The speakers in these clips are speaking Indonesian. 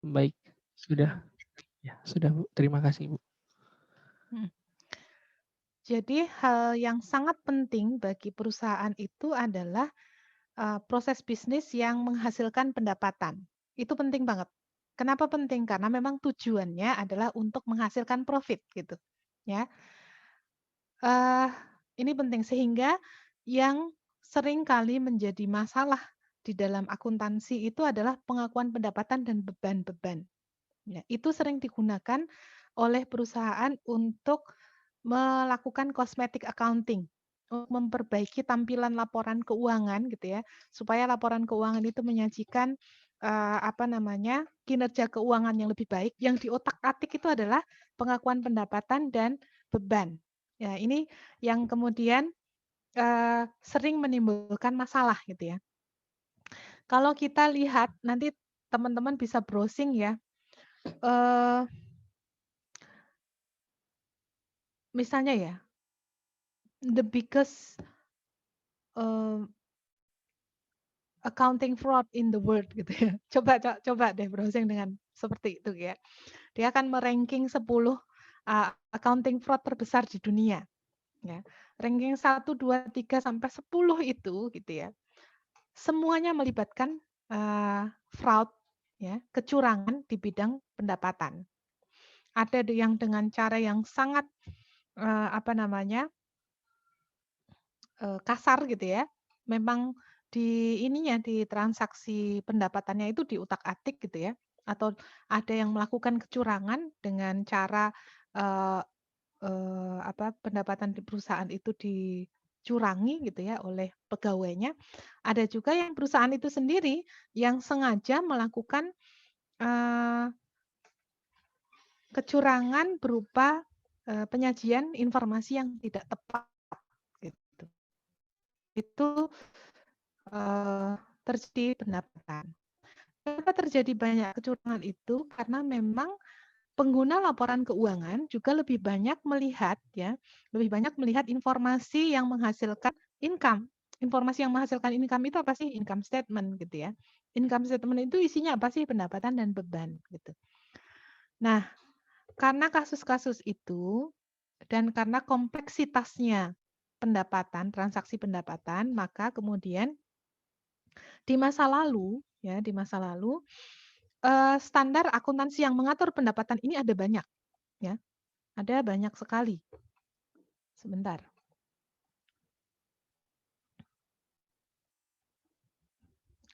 Baik, sudah. Ya, sudah Bu. Terima kasih Bu. Mhm. Jadi hal yang sangat penting bagi perusahaan itu adalah, proses bisnis yang menghasilkan pendapatan. Itu penting banget. Kenapa penting? Karena memang tujuannya adalah untuk menghasilkan profit gitu, ya. Eee, ini penting sehingga yang sering kali menjadi masalah di dalam akuntansi itu adalah pengakuan pendapatan dan beban-beban. Ya, itu sering digunakan oleh perusahaan untuk melakukan cosmetic accounting, untuk memperbaiki tampilan laporan keuangan gitu ya, supaya laporan keuangan itu menyajikan, apa namanya, kinerja keuangan yang lebih baik, yang diotak-atik itu adalah pengakuan pendapatan dan beban. Ya, ini yang kemudian, sering menimbulkan masalah gitu ya. Kalau kita lihat nanti teman-teman bisa browsing ya, eee misalnya ya, the biggest, eee, accounting fraud in the world gitu ya. Coba deh browsing dengan seperti itu ya. Dia akan me-ranking 10, accounting fraud terbesar di dunia, ya. Ranking 1, 2, 3 sampai 10 itu gitu ya, semuanya melibatkan, fraud ya, kecurangan di bidang pendapatan. Ada yang dengan cara yang sangat, apa namanya, kasar gitu ya, memang di ininya, di transaksi pendapatannya itu diutak-atik gitu ya, atau ada yang melakukan kecurangan dengan cara, eee apa, pendapatan di perusahaan itu dicurangi gitu ya oleh pegawainya. Ada juga yang perusahaan itu sendiri yang sengaja melakukan, eee, kecurangan berupa, penyajian informasi yang tidak tepat gitu. Itu terjadi pendapatan. Kenapa terjadi banyak kecurangan itu? Karena memang pengguna laporan keuangan juga lebih banyak melihat ya, lebih banyak melihat informasi yang menghasilkan income. Informasi yang menghasilkan income itu apa sih? Income statement gitu ya. Income statement itu isinya apa sih? Pendapatan dan beban gitu. Nah, karena kasus-kasus itu dan karena kompleksitasnya pendapatan, transaksi pendapatan, maka kemudian di masa lalu, ya, di masa lalu, standar akuntansi yang mengatur pendapatan ini ada banyak, ya, ada banyak sekali. Sebentar.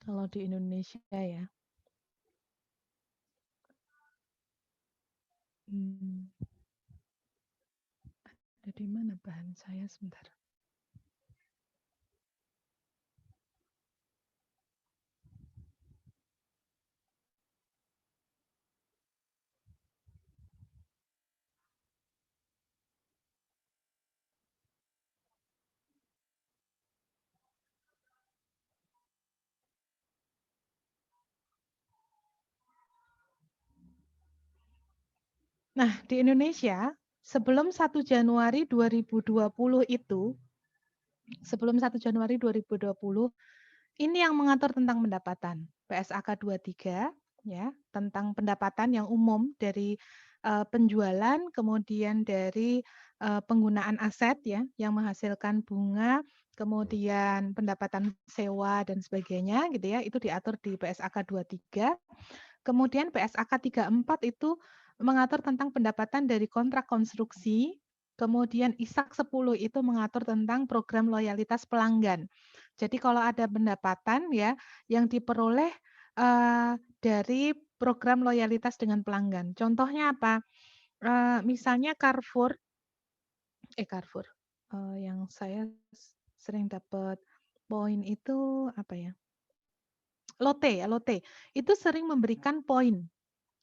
Kalau di Indonesia ya, hmm, ada di mana bahan saya sebentar. Nah, di Indonesia sebelum 1 Januari 2020 itu, sebelum 1 Januari 2020, ini yang mengatur tentang pendapatan. PSAK 23 ya, tentang pendapatan yang umum dari penjualan, kemudian dari penggunaan aset ya, yang menghasilkan bunga, kemudian pendapatan sewa dan sebagainya gitu ya, itu diatur di PSAK 23. Kemudian PSAK 34 itu mengatur tentang pendapatan dari kontrak konstruksi, kemudian ISAK 10 itu mengatur tentang program loyalitas pelanggan. Jadi kalau ada pendapatan ya yang diperoleh dari program loyalitas dengan pelanggan. Contohnya apa? Misalnya Carrefour, yang saya sering dapat poin itu apa ya? Lotte. Itu sering memberikan poin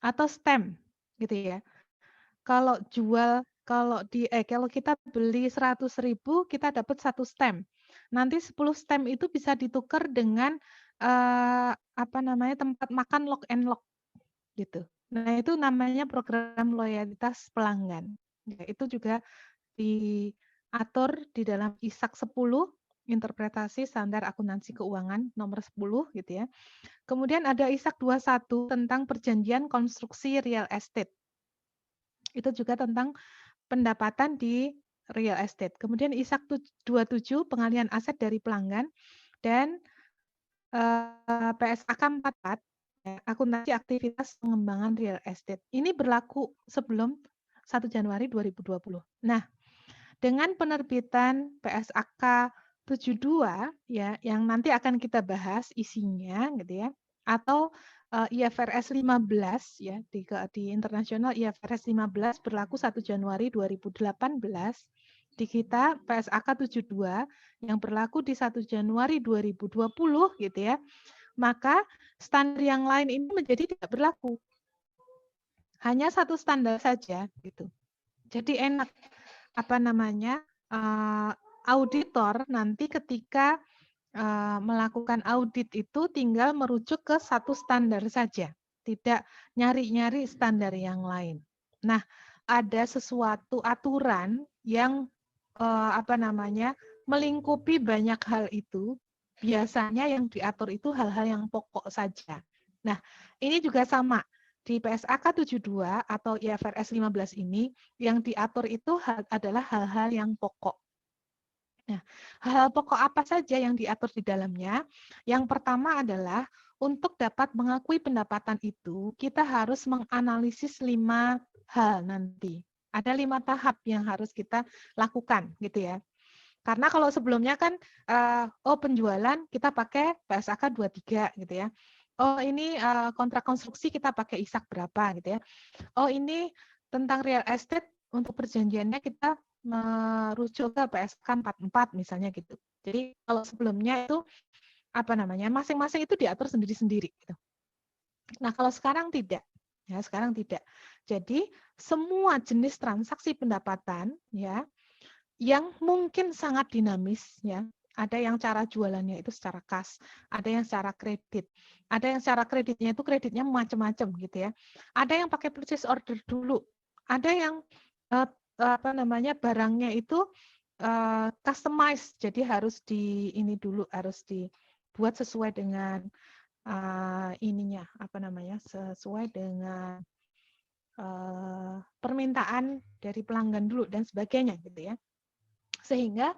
atau stem gitu ya. Kalau kita beli 100.000 kita dapat 1 stem. Nanti 10 stem itu bisa ditukar dengan, apa namanya, tempat makan Lock and Lock gitu. Nah itu namanya program loyalitas pelanggan. Ya itu juga diatur di dalam ISAK 10 Interpretasi Standar Akuntansi Keuangan nomor 10 gitu ya. Kemudian ada ISAK 21 tentang perjanjian konstruksi real estate. Itu juga tentang pendapatan di real estate. Kemudian ISAK 27 pengalihan aset dari pelanggan dan PSAK 44 ya, akuntansi aktivitas pengembangan real estate. Ini berlaku sebelum 1 Januari 2020. Nah, dengan penerbitan PSAK 72 ya, yang nanti akan kita bahas isinya gitu ya, atau IFRS 15 ya, di internasional IFRS 15 berlaku 1 Januari 2018, di kita PSAK 72 yang berlaku di 1 Januari 2020 gitu ya, maka standar yang lain ini menjadi tidak berlaku. Hanya satu standar saja gitu. Jadi enak auditor nanti ketika melakukan audit itu tinggal merujuk ke satu standar saja, tidak nyari-nyari standar yang lain. Nah, ada sesuatu aturan yang melingkupi banyak hal itu. Biasanya yang diatur itu hal-hal yang pokok saja. Nah, ini juga sama di PSAK 72 atau IFRS 15 ini yang diatur itu adalah hal-hal yang pokok. Nah, hal-hal pokok apa saja yang diatur di dalamnya? Yang pertama adalah untuk dapat mengakui pendapatan itu, kita harus menganalisis 5 hal nanti. Ada 5 tahap yang harus kita lakukan, gitu ya. Karena kalau sebelumnya kan, penjualan kita pakai PSAK 23 gitu ya. Oh ini kontrak konstruksi kita pakai ISAK berapa gitu ya. Oh ini tentang real estate untuk perjanjiannya kita merujuk ke PSK 44 misalnya gitu. Jadi kalau sebelumnya itu masing-masing itu diatur sendiri-sendiri gitu. Nah, kalau sekarang tidak. Ya, sekarang tidak. Jadi semua jenis transaksi pendapatan ya yang mungkin sangat dinamis ya. Ada yang cara jualannya itu secara kas, ada yang secara kredit, ada yang secara kreditnya itu kreditnya macam-macam gitu ya. Ada yang pakai purchase order dulu, ada yang barangnya itu customize, jadi harus harus dibuat sesuai dengan sesuai dengan permintaan dari pelanggan dulu dan sebagainya gitu ya. Sehingga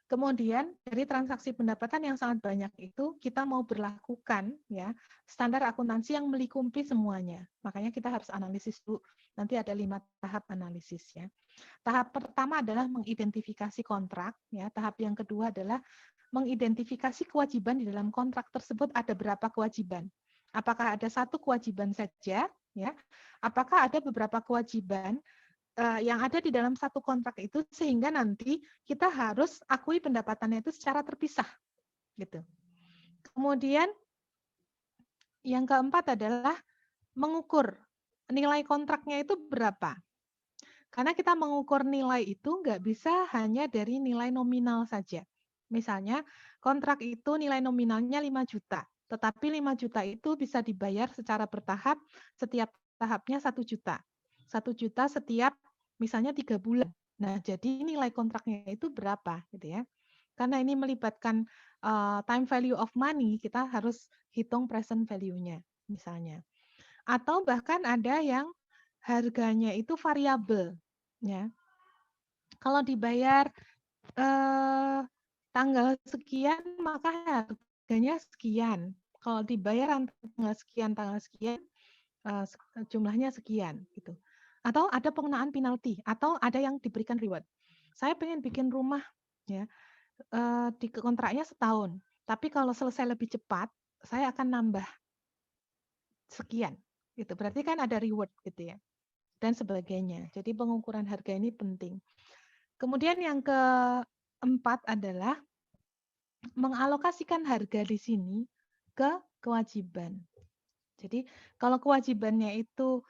kemudian dari transaksi pendapatan yang sangat banyak itu kita mau berlakukan ya standar akuntansi yang melingkupi semuanya. Makanya kita harus analisis dulu. Nanti ada 5 tahap analisis ya. Tahap pertama adalah mengidentifikasi kontrak ya. Tahap yang kedua adalah mengidentifikasi kewajiban di dalam kontrak tersebut ada berapa kewajiban. Apakah ada satu kewajiban saja ya? Apakah ada beberapa kewajiban yang ada di dalam satu kontrak itu sehingga nanti kita harus akui pendapatannya itu secara terpisah gitu. Kemudian yang keempat adalah mengukur nilai kontraknya itu berapa. Karena kita mengukur nilai itu nggak bisa hanya dari nilai nominal saja. Misalnya kontrak itu nilai nominalnya 5 juta, tetapi 5 juta itu bisa dibayar secara bertahap, setiap tahapnya 1 juta. 1 juta setiap misalnya 3 bulan. Nah, jadi nilai kontraknya itu berapa gitu ya. Karena ini melibatkan time value of money, kita harus hitung present value-nya misalnya. Atau bahkan ada yang harganya itu variabel ya. Kalau dibayar tanggal sekian maka harganya sekian. Kalau dibayar tanggal sekian jumlahnya sekian gitu. Atau ada pengenaan penalti atau ada yang diberikan reward. Saya pengen bikin rumah ya di kontraknya setahun. Tapi kalau selesai lebih cepat, saya akan nambah sekian. Gitu. Berarti kan ada reward gitu ya. Dan sebagainya. Jadi pengukuran harga ini penting. Kemudian yang keempat adalah mengalokasikan harga di sini ke kewajiban. Jadi kalau kewajibannya itu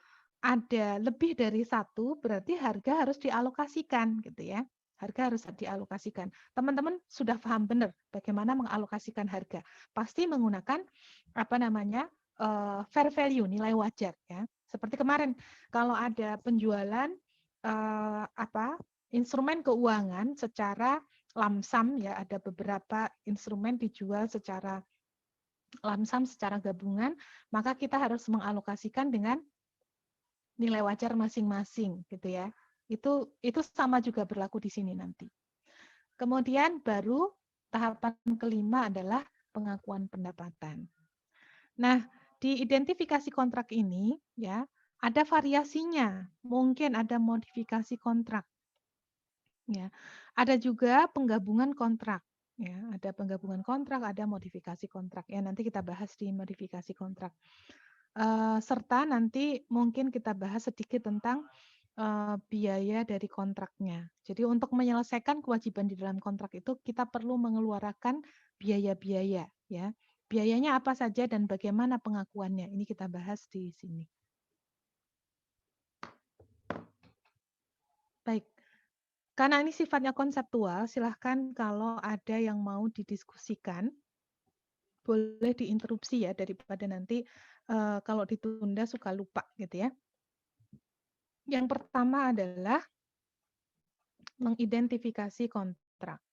ada lebih dari satu, berarti harga harus dialokasikan gitu ya. Harga harus dialokasikan. Teman-teman sudah paham benar bagaimana mengalokasikan harga. Pasti menggunakan fair value, nilai wajar ya. Seperti kemarin kalau ada penjualan instrumen keuangan secara lamsam ya, ada beberapa instrumen dijual secara lamsam secara gabungan, maka kita harus mengalokasikan dengan nilai wajar masing-masing gitu ya. Itu sama juga berlaku di sini nanti. Kemudian baru tahapan kelima adalah pengakuan pendapatan. Nah, di identifikasi kontrak ini ya, ada variasinya. Mungkin ada modifikasi kontrak. Ya. Ada juga penggabungan kontrak. Ya, ada penggabungan kontrak, ada modifikasi kontrak. Ya, nanti kita bahas di modifikasi kontrak. Serta nanti mungkin kita bahas sedikit tentang biaya dari kontraknya. Jadi untuk menyelesaikan kewajiban di dalam kontrak itu kita perlu mengeluarkan biaya-biaya. Ya, biayanya apa saja dan bagaimana pengakuannya. Ini kita bahas di sini. Baik. Karena ini sifatnya konseptual, silahkan kalau ada yang mau didiskusikan, boleh diinterupsi ya, daripada nanti kalau ditunda suka lupa gitu ya. Yang pertama adalah mengidentifikasi kontrak.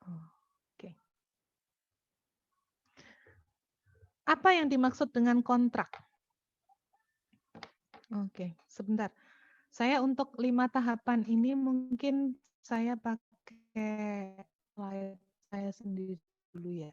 Oke. Apa yang dimaksud dengan kontrak? Oke, sebentar. Saya untuk 5 tahapan ini mungkin saya pakai slide saya sendiri dulu ya.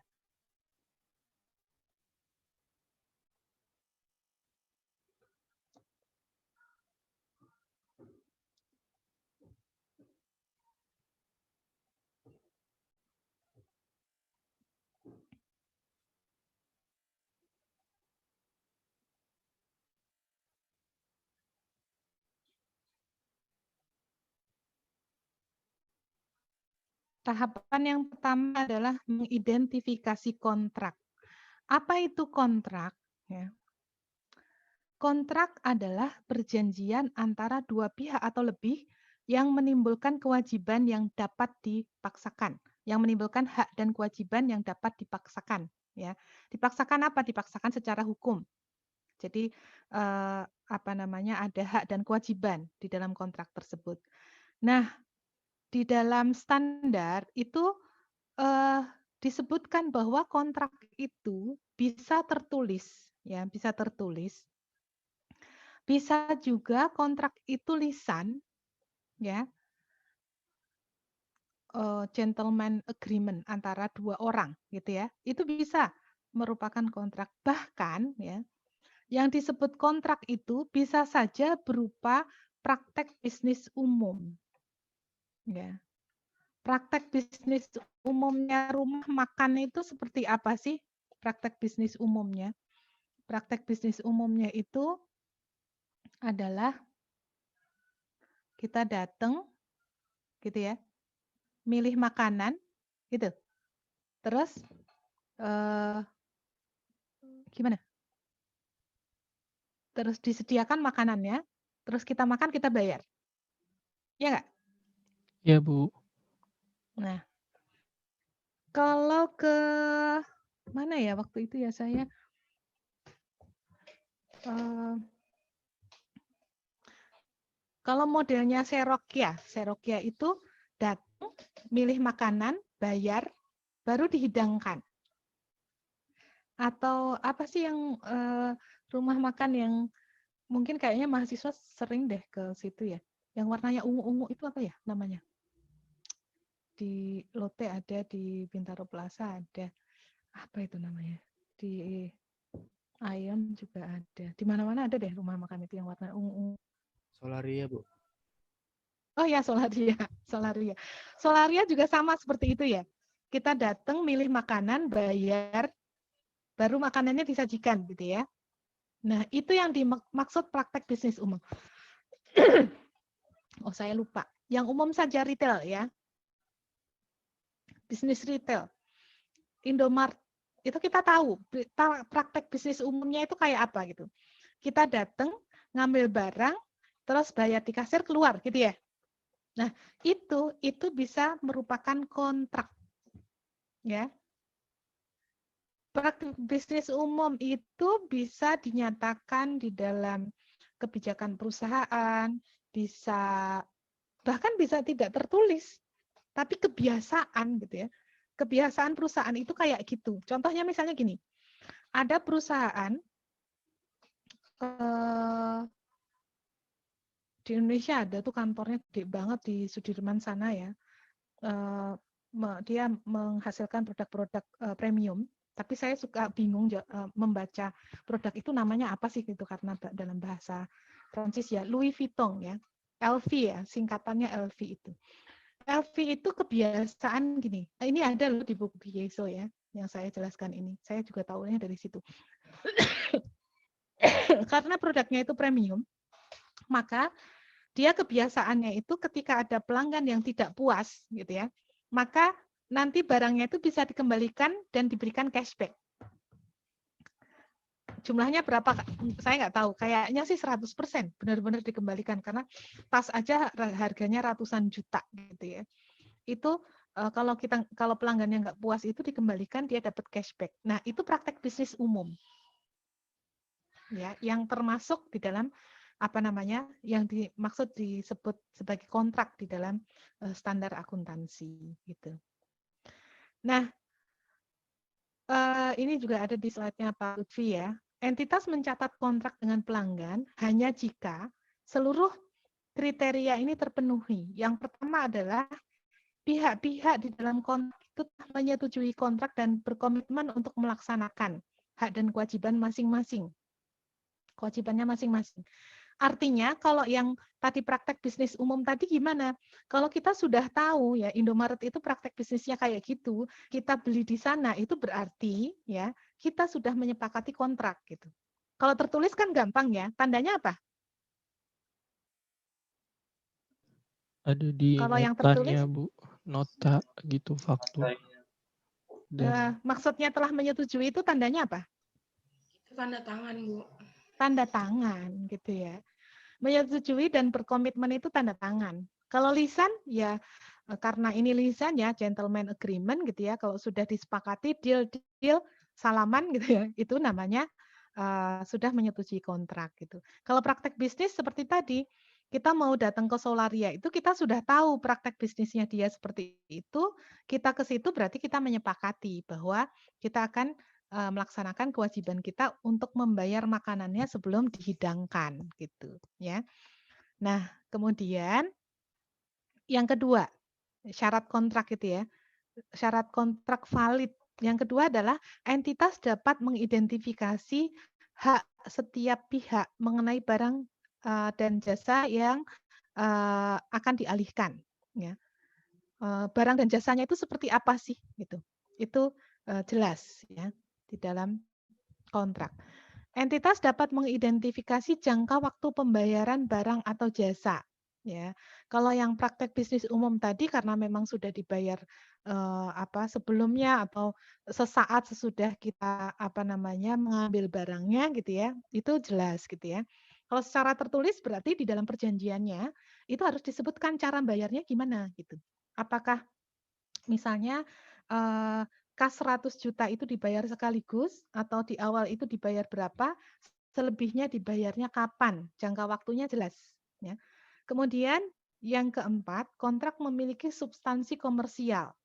Tahapan yang pertama adalah mengidentifikasi kontrak. Apa itu kontrak? Ya. Kontrak adalah perjanjian antara dua pihak atau lebih yang menimbulkan kewajiban yang dapat dipaksakan, yang menimbulkan hak dan kewajiban yang dapat dipaksakan. Ya, dipaksakan apa? Dipaksakan secara hukum. Jadi apa namanya? Ada hak dan kewajiban di dalam kontrak tersebut. Nah, di dalam standar itu disebutkan bahwa kontrak itu bisa tertulis, ya, bisa tertulis. Bisa juga kontrak itu lisan, ya, gentleman agreement antara dua orang, gitu ya. Itu bisa merupakan kontrak. Bahkan, ya, yang disebut kontrak itu bisa saja berupa praktek bisnis umum, ya. Praktek bisnis umumnya rumah makan itu seperti apa sih? Praktek bisnis umumnya. Praktek bisnis umumnya itu adalah kita datang, gitu ya, milih makanan, gitu. Terus gimana? Terus disediakan makanannya, terus kita makan, kita bayar. Ya nggak? Ya, Bu. Nah, kalau ke mana ya waktu itu ya saya kalau modelnya Serokia itu datang, milih makanan, bayar, baru dihidangkan. Atau apa sih yang rumah makan yang mungkin kayaknya mahasiswa sering deh ke situ ya. Yang warnanya ungu-ungu itu apa ya namanya? Di Lotte ada, di Bintaro Plaza ada. Apa itu namanya? Di Ion juga ada. Di mana-mana ada deh rumah makan itu yang warna ungu-ungu. Solaria, Bu. Oh ya, Solaria. Solaria. Solaria juga sama seperti itu ya. Kita datang milih makanan, bayar, baru makanannya disajikan gitu ya. Nah, itu yang dimaksud praktek bisnis umum. Oh, saya lupa. Yang umum saja retail ya. Bisnis retail. Indomart itu kita tahu praktek bisnis umumnya itu kayak apa gitu. Kita datang ngambil barang terus bayar di kasir keluar gitu ya. Nah, itu bisa merupakan kontrak. Ya. Praktek bisnis umum itu bisa dinyatakan di dalam kebijakan perusahaan, bisa Bahkan bisa tidak tertulis, tapi kebiasaan gitu ya. Kebiasaan perusahaan itu kayak gitu. Contohnya misalnya gini, ada perusahaan di Indonesia ada tuh kantornya gede banget di Sudirman sana ya. Dia menghasilkan produk-produk premium, tapi saya suka bingung membaca produk itu namanya apa sih gitu karena dalam bahasa Prancis ya Louis Vuitton ya, LV ya, singkatannya LV itu. LV itu kebiasaan gini. Ini ada loh di buku Yeso ya, yang saya jelaskan ini. Saya juga tahunya dari situ. Karena produknya itu premium, maka dia kebiasaannya itu ketika ada pelanggan yang tidak puas gitu ya, maka nanti barangnya itu bisa dikembalikan dan diberikan cashback. Jumlahnya berapa? Saya nggak tahu. Kayaknya sih 100% benar-benar dikembalikan karena tas aja harganya ratusan juta gitu ya. Itu kalau pelanggan yang nggak puas itu dikembalikan dia dapat cashback. Nah itu praktek bisnis umum, ya, yang termasuk di dalam apa namanya yang dimaksud disebut sebagai kontrak di dalam standar akuntansi gitu. Nah ini juga ada di slide-nya Pak Lutfi ya. Entitas mencatat kontrak dengan pelanggan hanya jika seluruh kriteria ini terpenuhi. Yang pertama adalah pihak-pihak di dalam kontrak itu menyetujui kontrak dan berkomitmen untuk melaksanakan hak dan kewajiban masing-masing. Kewajibannya masing-masing. Artinya kalau yang tadi praktek bisnis umum tadi gimana? Kalau kita sudah tahu ya Indomaret itu praktek bisnisnya kayak gitu, kita beli di sana itu berarti ya kita sudah menyepakati kontrak gitu. Kalau tertulis kan gampang ya, tandanya apa? Ada di Kalau yang notanya, tertulis, Bu. Nota gitu, faktur. Dan maksudnya telah menyetujui itu tandanya apa? Tanda tangan, Bu. Tanda tangan gitu ya. Menyetujui dan berkomitmen itu tanda tangan. Kalau lisan ya karena ini lisan ya gentleman agreement gitu ya. Kalau sudah disepakati deal salaman gitu ya, itu namanya sudah menyetujui kontrak gitu. Kalau praktek bisnis seperti tadi, kita mau datang ke Solaria itu kita sudah tahu praktek bisnisnya dia seperti itu, kita ke situ berarti kita menyepakati bahwa kita akan melaksanakan kewajiban kita untuk membayar makanannya sebelum dihidangkan gitu ya. Nah, kemudian yang kedua, syarat kontrak itu ya. Syarat kontrak valid. Yang kedua adalah entitas dapat mengidentifikasi hak setiap pihak mengenai barang dan jasa yang akan dialihkan ya. Barang dan jasanya itu seperti apa sih gitu. Itu jelas ya di dalam kontrak. Entitas dapat mengidentifikasi jangka waktu pembayaran barang atau jasa. Ya, kalau yang praktek bisnis umum tadi karena memang sudah dibayar sebelumnya atau sesaat sesudah kita mengambil barangnya gitu ya, itu jelas gitu ya. Kalau secara tertulis berarti di dalam perjanjiannya itu harus disebutkan cara bayarnya gimana gitu. Apakah misalnya kas 100 juta itu dibayar sekaligus atau di awal itu dibayar berapa, selebihnya dibayarnya kapan, jangka waktunya jelas. Ya. Kemudian yang keempat, kontrak memiliki substansi komersial.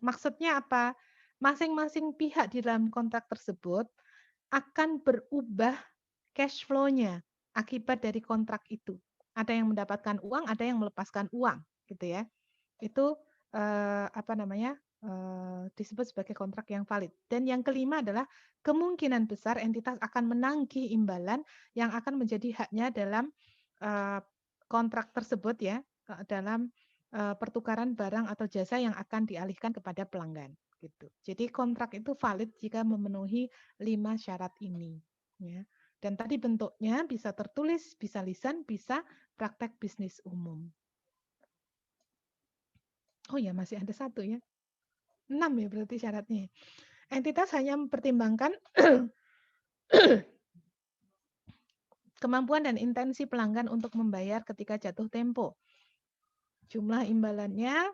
Maksudnya apa? Masing-masing pihak di dalam kontrak tersebut akan berubah cash flow-nya akibat dari kontrak itu. Ada yang mendapatkan uang, ada yang melepaskan uang, gitu ya. Itu disebut sebagai kontrak yang valid. Dan yang kelima adalah kemungkinan besar entitas akan menagih imbalan yang akan menjadi haknya dalam kontrak tersebut ya, dalam pertukaran barang atau jasa yang akan dialihkan kepada pelanggan. Gitu. Jadi kontrak itu valid jika memenuhi 5 syarat ini. Ya. Dan tadi bentuknya bisa tertulis, bisa lisan, bisa praktek bisnis umum. Oh ya, masih ada satu ya. 6 ya berarti syaratnya. Entitas hanya mempertimbangkan kemampuan dan intensi pelanggan untuk membayar ketika jatuh tempo. Jumlah imbalannya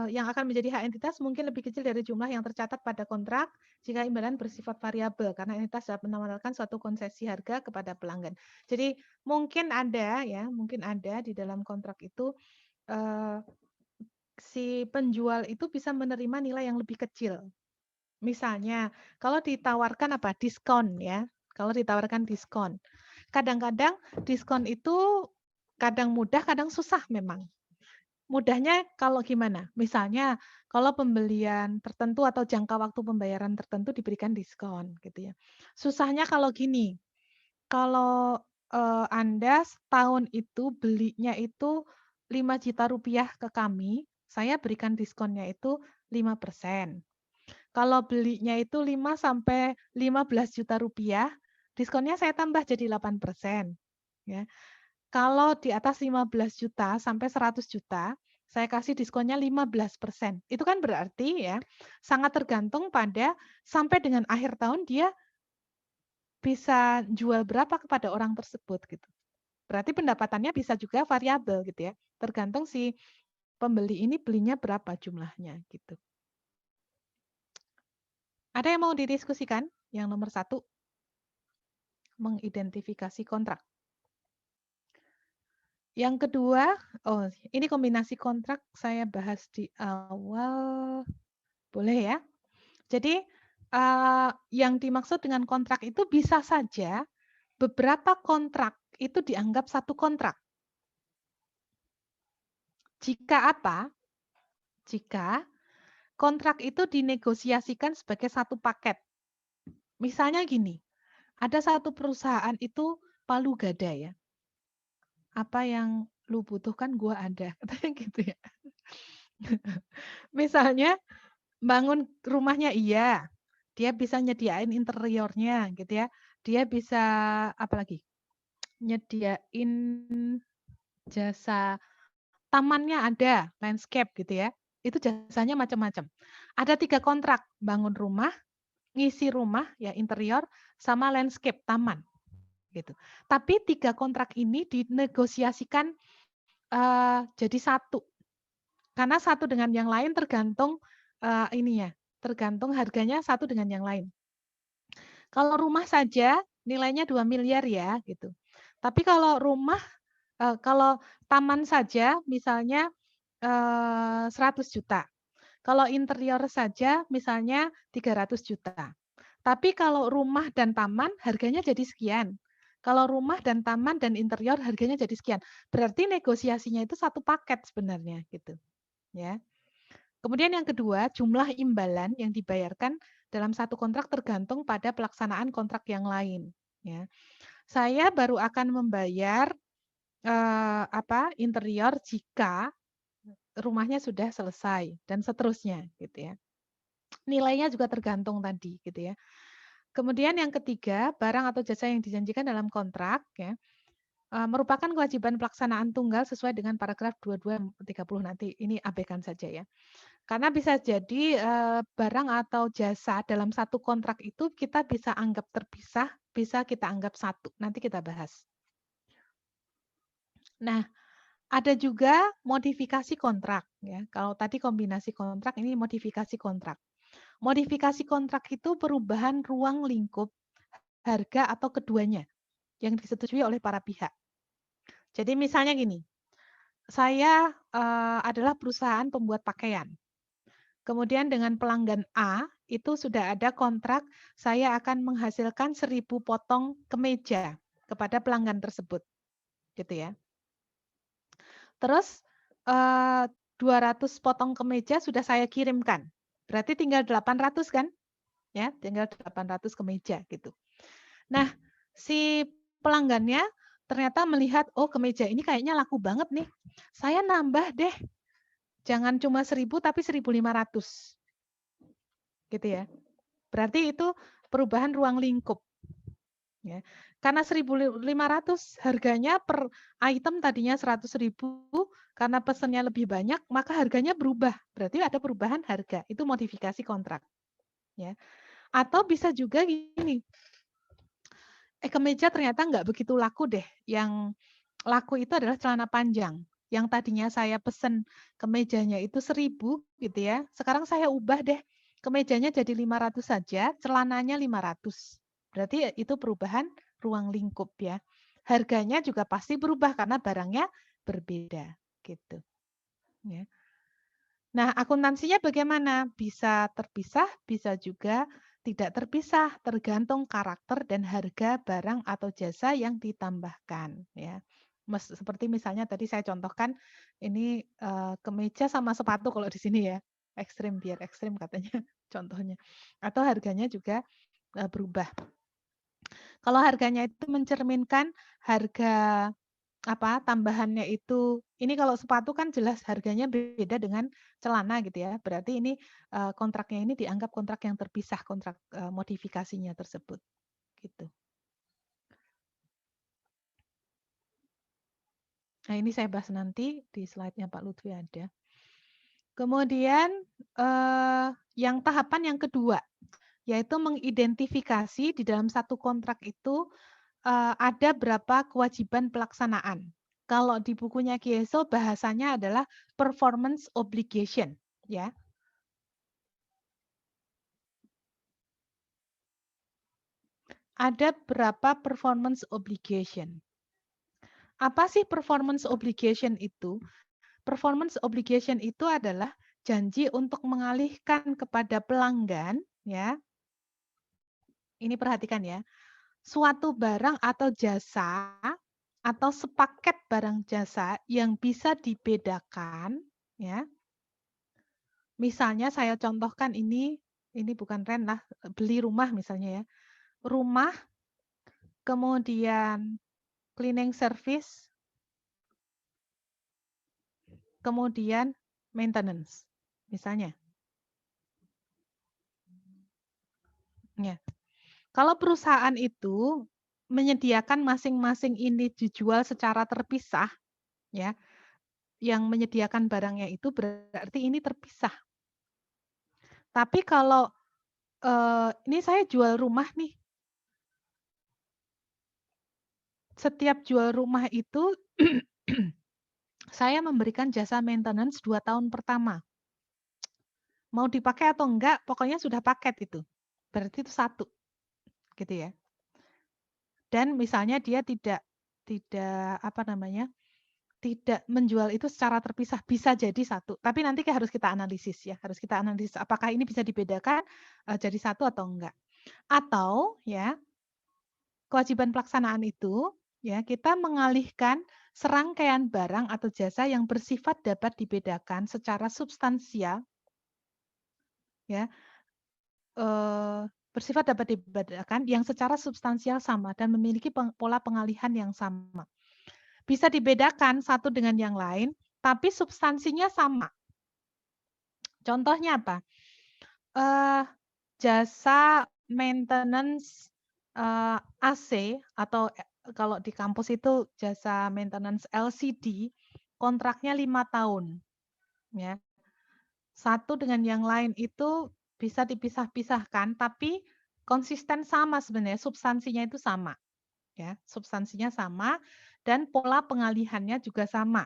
yang akan menjadi hak entitas mungkin lebih kecil dari jumlah yang tercatat pada kontrak jika imbalan bersifat variabel karena entitas dapat menawarkan suatu konsesi harga kepada pelanggan. Jadi mungkin ada di dalam kontrak itu si penjual itu bisa menerima nilai yang lebih kecil. Misalnya kalau ditawarkan diskon ya. Kalau ditawarkan diskon. Kadang-kadang diskon itu kadang mudah, kadang susah memang. Mudahnya kalau gimana? Misalnya kalau pembelian tertentu atau jangka waktu pembayaran tertentu diberikan diskon gitu ya. Susahnya kalau gini, kalau, Anda setahun itu belinya itu 5 juta rupiah ke kami, saya berikan diskonnya itu 5%. Kalau belinya itu 5 sampai 15 juta rupiah, diskonnya saya tambah jadi 8%, ya. Kalau di atas 15 juta sampai 100 juta, saya kasih diskonnya 15%. Itu kan berarti ya, sangat tergantung pada sampai dengan akhir tahun dia bisa jual berapa kepada orang tersebut gitu. Berarti pendapatannya bisa juga variabel gitu ya, tergantung si pembeli ini belinya berapa jumlahnya gitu. Ada yang mau didiskusikan? Yang nomor 1, mengidentifikasi kontrak. Yang kedua, ini kombinasi kontrak saya bahas di awal, boleh ya? Jadi, yang dimaksud dengan kontrak itu bisa saja beberapa kontrak itu dianggap satu kontrak. Jika apa? Jika kontrak itu dinegosiasikan sebagai satu paket. Misalnya gini, ada satu perusahaan itu palu gada ya. Apa yang lu butuhkan gua ada, katanya gitu ya. Misalnya bangun rumahnya iya, dia bisa nyediain interiornya gitu ya. Dia bisa apalagi? Nyediain jasa tamannya ada, landscape gitu ya. Itu jasanya macam-macam. Ada 3 kontrak, bangun rumah, ngisi rumah ya interior sama landscape taman gitu. Tapi 3 kontrak ini dinegosiasikan jadi satu. Karena satu dengan yang lain tergantung tergantung harganya satu dengan yang lain. Kalau rumah saja nilainya 2 miliar ya gitu. Tapi kalau kalau taman saja misalnya 100 juta. Kalau interior saja misalnya 300 juta. Tapi kalau rumah dan taman harganya jadi sekian. Kalau rumah dan taman dan interior harganya jadi sekian. Berarti negosiasinya itu satu paket sebenarnya gitu. Ya. Kemudian yang kedua, jumlah imbalan yang dibayarkan dalam satu kontrak tergantung pada pelaksanaan kontrak yang lain. Ya. Saya baru akan membayar interior jika rumahnya sudah selesai dan seterusnya gitu ya. Nilainya juga tergantung tadi gitu ya. Kemudian yang ketiga, barang atau jasa yang dijanjikan dalam kontrak ya merupakan kewajiban pelaksanaan tunggal sesuai dengan paragraf 22 30 nanti. Ini abaikan saja ya. Karena bisa jadi barang atau jasa dalam satu kontrak itu kita bisa anggap terpisah, bisa kita anggap satu. Nanti kita bahas. Nah, ada juga modifikasi kontrak ya. Kalau tadi kombinasi kontrak, ini modifikasi kontrak. Modifikasi kontrak itu perubahan ruang lingkup harga atau keduanya yang disetujui oleh para pihak. Jadi misalnya gini, saya adalah perusahaan pembuat pakaian. Kemudian dengan pelanggan A itu sudah ada kontrak saya akan menghasilkan 1000 potong kemeja kepada pelanggan tersebut. Gitu ya. Terus 200 potong kemeja sudah saya kirimkan. Berarti tinggal 800 kan? Ya, tinggal 800 kemeja gitu. Nah, si pelanggannya ternyata melihat, oh kemeja ini kayaknya laku banget nih. Saya nambah deh. Jangan cuma 1000 tapi 1500. Gitu ya. Berarti itu perubahan ruang lingkup. Ya. Karena 1.500 harganya per item tadinya 100.000, karena pesannya lebih banyak, maka harganya berubah. Berarti ada perubahan harga. Itu modifikasi kontrak. Ya. Atau bisa juga gini, kemeja ternyata nggak begitu laku deh. Yang laku itu adalah celana panjang. Yang tadinya saya pesen kemejanya itu 1.000 gitu ya. Sekarang saya ubah deh kemejanya jadi 500 saja, celananya 500. Berarti itu perubahan ruang lingkup ya. Harganya juga pasti berubah karena barangnya berbeda gitu ya. Nah, akuntansinya bagaimana? Bisa terpisah, bisa juga tidak terpisah, tergantung karakter dan harga barang atau jasa yang ditambahkan ya. Seperti misalnya tadi saya contohkan ini kemeja sama sepatu kalau di sini ya. Ekstrim biar ekstrim katanya contohnya. Atau harganya juga berubah. Kalau harganya itu mencerminkan harga tambahannya itu, ini kalau sepatu kan jelas harganya beda dengan celana gitu ya. Berarti ini kontraknya ini dianggap kontrak yang terpisah, kontrak modifikasinya tersebut gitu. Nah, ini saya bahas nanti di slide-nya Pak Lutfi ada. Kemudian yang tahapan yang kedua, yaitu mengidentifikasi di dalam satu kontrak itu ada berapa kewajiban pelaksanaan. Kalau di bukunya Kieso bahasanya adalah performance obligation, ya. Ada berapa performance obligation? Apa sih performance obligation itu? Performance obligation itu adalah janji untuk mengalihkan kepada pelanggan, ya. Ini perhatikan ya. Suatu barang atau jasa atau sepaket barang jasa yang bisa dibedakan, ya. Misalnya saya contohkan ini bukan rent lah, beli rumah misalnya ya. Rumah, kemudian cleaning service, kemudian maintenance, misalnya. Ya. Kalau perusahaan itu menyediakan masing-masing ini dijual secara terpisah, ya, yang menyediakan barangnya itu berarti ini terpisah. Tapi kalau ini saya jual rumah nih, setiap jual rumah itu saya memberikan jasa maintenance 2 tahun pertama. Mau dipakai atau enggak, pokoknya sudah paket itu. Berarti itu satu, gitu ya. Dan misalnya dia tidak tidak menjual itu secara terpisah, bisa jadi satu. Tapi nanti harus kita analisis ya, harus kita analisis apakah ini bisa dibedakan jadi satu atau enggak. Atau ya kewajiban pelaksanaan itu ya kita mengalihkan serangkaian barang atau jasa yang bersifat dapat dibedakan secara substansial ya bersifat dapat dibedakan yang secara substansial sama dan memiliki pola pengalihan yang sama. Bisa dibedakan satu dengan yang lain, tapi substansinya sama. Contohnya apa? Jasa maintenance AC atau kalau di kampus itu jasa maintenance LCD, kontraknya 5 tahun. Ya. Satu dengan yang lain itu bisa dipisah-pisahkan, tapi konsisten sama sebenarnya, substansinya itu sama. Ya, substansinya sama dan pola pengalihannya juga sama.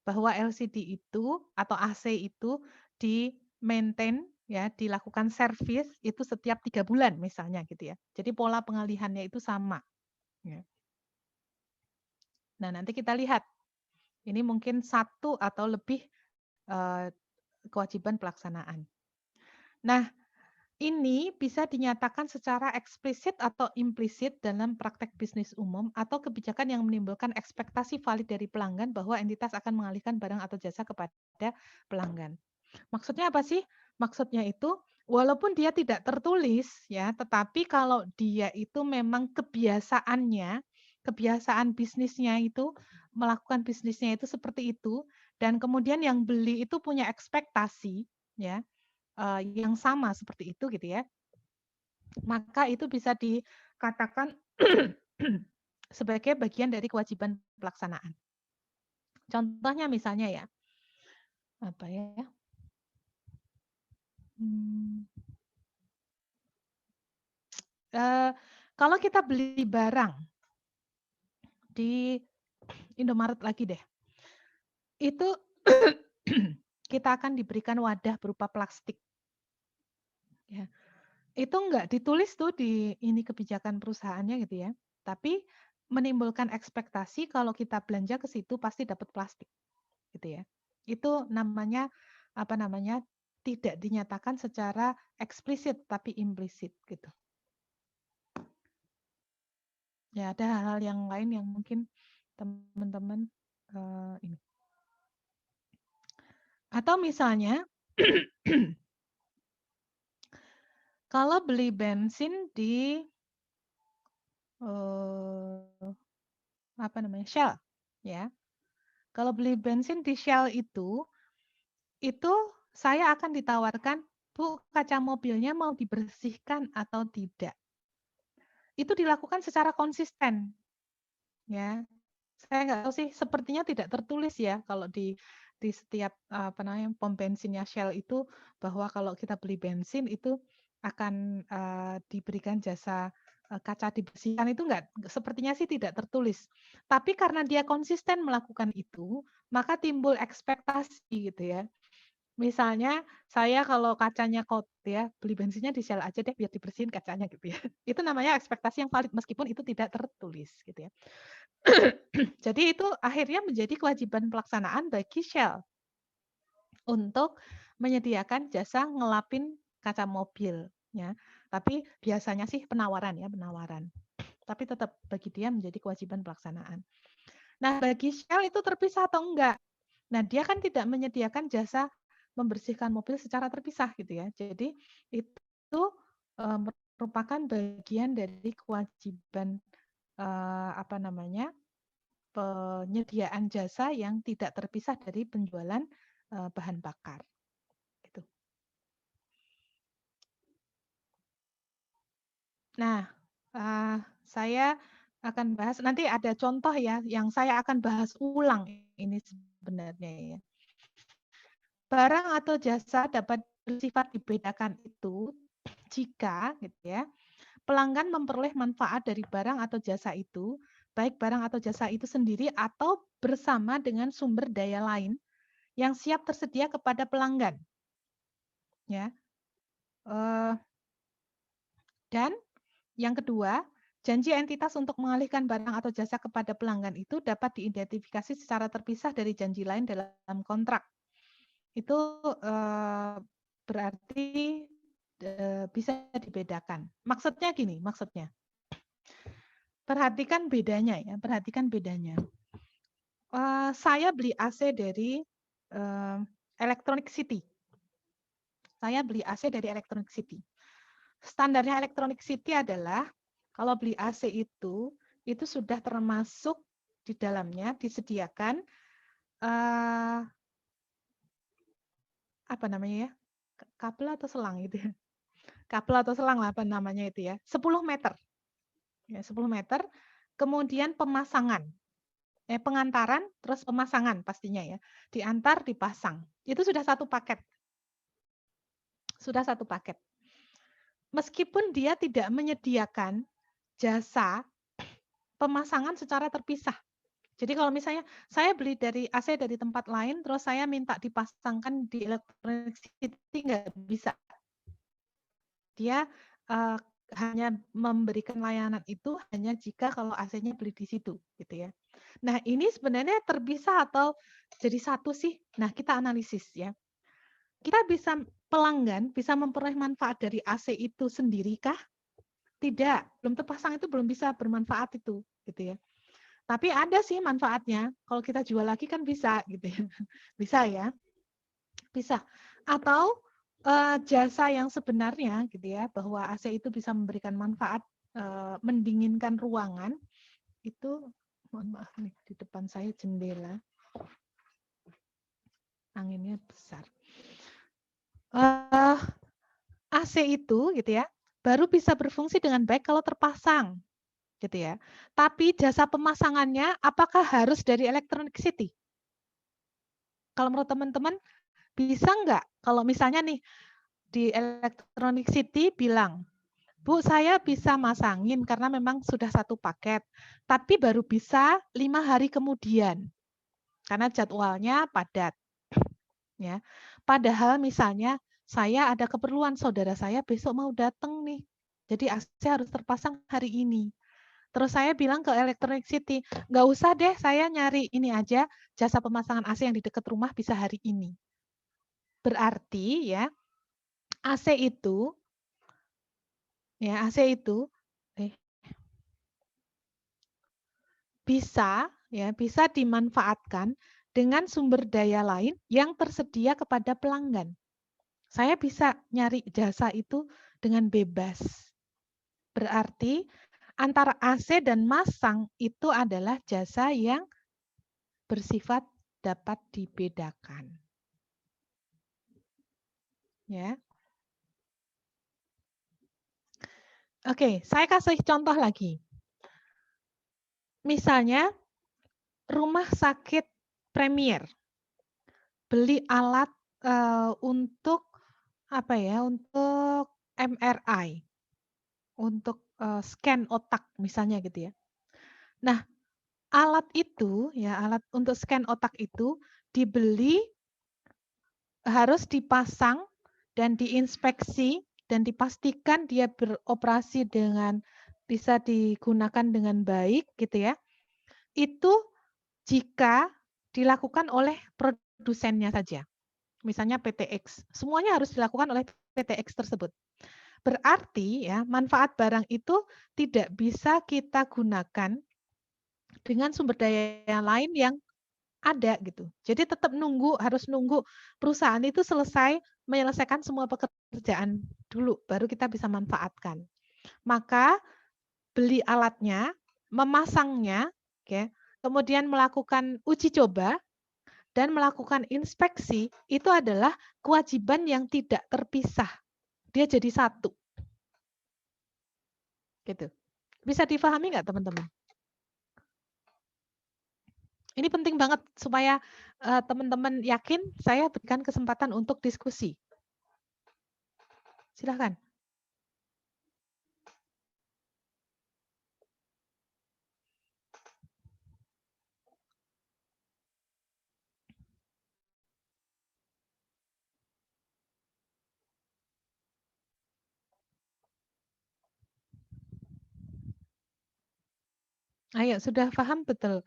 Bahwa LCD itu atau AC itu di maintain ya, dilakukan servis itu setiap 3 bulan misalnya gitu ya. Jadi pola pengalihannya itu sama. Ya. Nah, nanti kita lihat. Ini mungkin satu atau lebih kewajiban pelaksanaan. Nah, ini bisa dinyatakan secara eksplisit atau implisit dalam praktek bisnis umum atau kebijakan yang menimbulkan ekspektasi valid dari pelanggan bahwa entitas akan mengalihkan barang atau jasa kepada pelanggan. Maksudnya apa sih? Maksudnya itu walaupun dia tidak tertulis ya, tetapi kalau dia itu memang kebiasaan bisnisnya itu melakukan bisnisnya itu seperti itu dan kemudian yang beli itu punya ekspektasi ya yang sama seperti itu gitu ya. Maka itu bisa dikatakan sebagai bagian dari kewajiban pelaksanaan. Contohnya misalnya ya, apa ya? Kalau kita beli barang di Indomaret lagi deh, itu kita akan diberikan wadah berupa plastik. Ya. Itu enggak ditulis tuh di ini kebijakan perusahaannya gitu ya. Tapi menimbulkan ekspektasi kalau kita belanja ke situ pasti dapat plastik gitu ya. Itu namanya apa namanya? Tidak dinyatakan secara eksplisit tapi implisit gitu. Ya, ada hal-hal yang lain yang mungkin teman-teman ini. Atau misalnya kalau beli bensin di apa namanya? Shell, ya. Kalau beli bensin di Shell itu saya akan ditawarkan, Bu, kaca mobilnya mau dibersihkan atau tidak. Itu dilakukan secara konsisten, ya. Saya nggak tahu sih, sepertinya tidak tertulis ya kalau di setiap apa namanya pom bensinnya Shell itu bahwa kalau kita beli bensin itu akan diberikan jasa kaca dibersihkan itu enggak, sepertinya sih tidak tertulis. Tapi karena dia konsisten melakukan itu, maka timbul ekspektasi gitu ya. Misalnya saya kalau kacanya ya, beli bensinnya di Shell aja deh biar dibersihin kacanya gitu ya. Itu namanya ekspektasi yang valid meskipun itu tidak tertulis gitu ya. Jadi itu akhirnya menjadi kewajiban pelaksanaan bagi Shell untuk menyediakan jasa ngelapin kaca mobil ya. Tapi biasanya sih penawaran ya, penawaran. Tapi tetap bagi dia menjadi kewajiban pelaksanaan. Nah, bagi Shell itu terpisah atau enggak? Nah, dia kan tidak menyediakan jasa membersihkan mobil secara terpisah gitu ya. Jadi itu merupakan bagian dari kewajiban apa namanya? Penyediaan jasa yang tidak terpisah dari penjualan bahan bakar. Gitu. Nah, saya akan bahas nanti ada contoh ya yang saya akan bahas ulang ini sebenarnya ya. Barang atau jasa dapat bersifat dibedakan itu jika gitu ya, pelanggan memperoleh manfaat dari barang atau jasa itu, baik barang atau jasa itu sendiri atau bersama dengan sumber daya lain yang siap tersedia kepada pelanggan. Ya. Dan yang kedua, janji entitas untuk mengalihkan barang atau jasa kepada pelanggan itu dapat diidentifikasi secara terpisah dari janji lain dalam kontrak. Itu berarti bisa dibedakan. Maksudnya gini, maksudnya. Perhatikan bedanya ya, perhatikan bedanya. Saya beli AC dari Electronic City. Saya beli AC dari Electronic City. Standarnya Electronic City adalah kalau beli AC itu sudah termasuk di dalamnya disediakan apa namanya ya, kabel atau selang gitu ya. Kabel atau selang lah apa namanya itu ya, 10 meter. Ya, 10 meter. Kemudian pemasangan. Pengantaran terus pemasangan pastinya ya. Diantar, dipasang. Itu sudah satu paket. Sudah satu paket. Meskipun dia tidak menyediakan jasa pemasangan secara terpisah. Jadi kalau misalnya saya beli dari AC dari tempat lain, terus saya minta dipasangkan di Electronic City, nggak bisa. Dia hanya memberikan layanan itu hanya jika kalau AC-nya beli di situ, gitu ya. Nah, ini sebenarnya terpisah atau jadi satu sih? Nah, kita analisis ya. Kita bisa pelanggan bisa memperoleh manfaat dari AC itu sendiri kah? Tidak, belum terpasang itu belum bisa bermanfaat itu, gitu ya. Tapi ada sih manfaatnya. Kalau kita jual lagi kan bisa gitu ya. Bisa ya. Bisa. Atau jasa yang sebenarnya gitu ya, bahwa AC itu bisa memberikan manfaat mendinginkan ruangan. Itu mohon maaf nih di depan saya jendela. Anginnya besar. AC itu gitu ya, baru bisa berfungsi dengan baik kalau terpasang. Gitu ya. Tapi jasa pemasangannya apakah harus dari Electronic City? Kalau menurut teman-teman bisa nggak kalau misalnya nih di Electronic City bilang, Bu, saya bisa masangin karena memang sudah satu paket, tapi baru bisa 5 hari kemudian. karena jadwalnya padat. Ya. Padahal misalnya saya ada keperluan, saudara saya besok mau datang nih. Jadi AC harus terpasang hari ini. Terus saya bilang ke Electronic City, nggak usah deh, saya nyari ini aja, jasa pemasangan AC yang di dekat rumah bisa hari ini. Berarti ya, AC itu bisa dimanfaatkan dengan sumber daya lain yang tersedia kepada pelanggan. Saya bisa nyari jasa itu dengan bebas. Berarti antara AC dan masang itu adalah jasa yang bersifat dapat dibedakan. Ya. Oke, saya kasih contoh lagi. Misalnya rumah sakit Premier beli alat untuk untuk MRI, untuk scan otak misalnya gitu ya. Nah, alat untuk scan otak itu dibeli, harus dipasang dan diinspeksi dan dipastikan dia beroperasi dengan bisa digunakan dengan baik gitu ya. Itu jika dilakukan oleh produsennya saja. Misalnya PTX. Semuanya harus dilakukan oleh PTX tersebut. Berarti ya, manfaat barang itu tidak bisa kita gunakan dengan sumber daya yang lain yang ada gitu. Jadi tetap harus nunggu perusahaan itu selesai menyelesaikan semua pekerjaan dulu, baru kita bisa manfaatkan. Maka beli alatnya, memasangnya, kemudian melakukan uji coba, dan melakukan inspeksi, itu adalah kewajiban yang tidak terpisah. Dia jadi satu. Gitu. Bisa difahami nggak teman-teman? Ini penting banget supaya teman-teman yakin, saya berikan kesempatan untuk diskusi. Silahkan. Ayo, sudah paham betul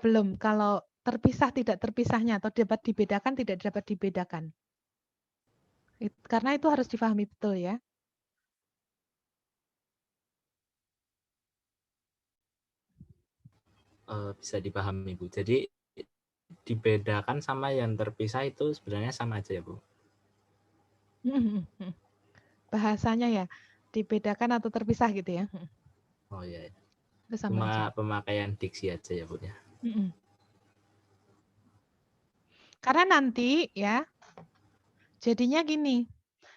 belum kalau terpisah tidak terpisahnya atau dapat dibedakan tidak dapat dibedakan? Karena itu harus difahami betul ya. Bisa dipahami Bu. Jadi dibedakan sama yang terpisah itu sebenarnya sama aja ya Bu? Bahasanya ya, dibedakan atau terpisah gitu ya. Oh iya. Itu sama aja. Cuma pemakaian diksi aja ya Bu ya. Karena nanti ya, jadinya gini,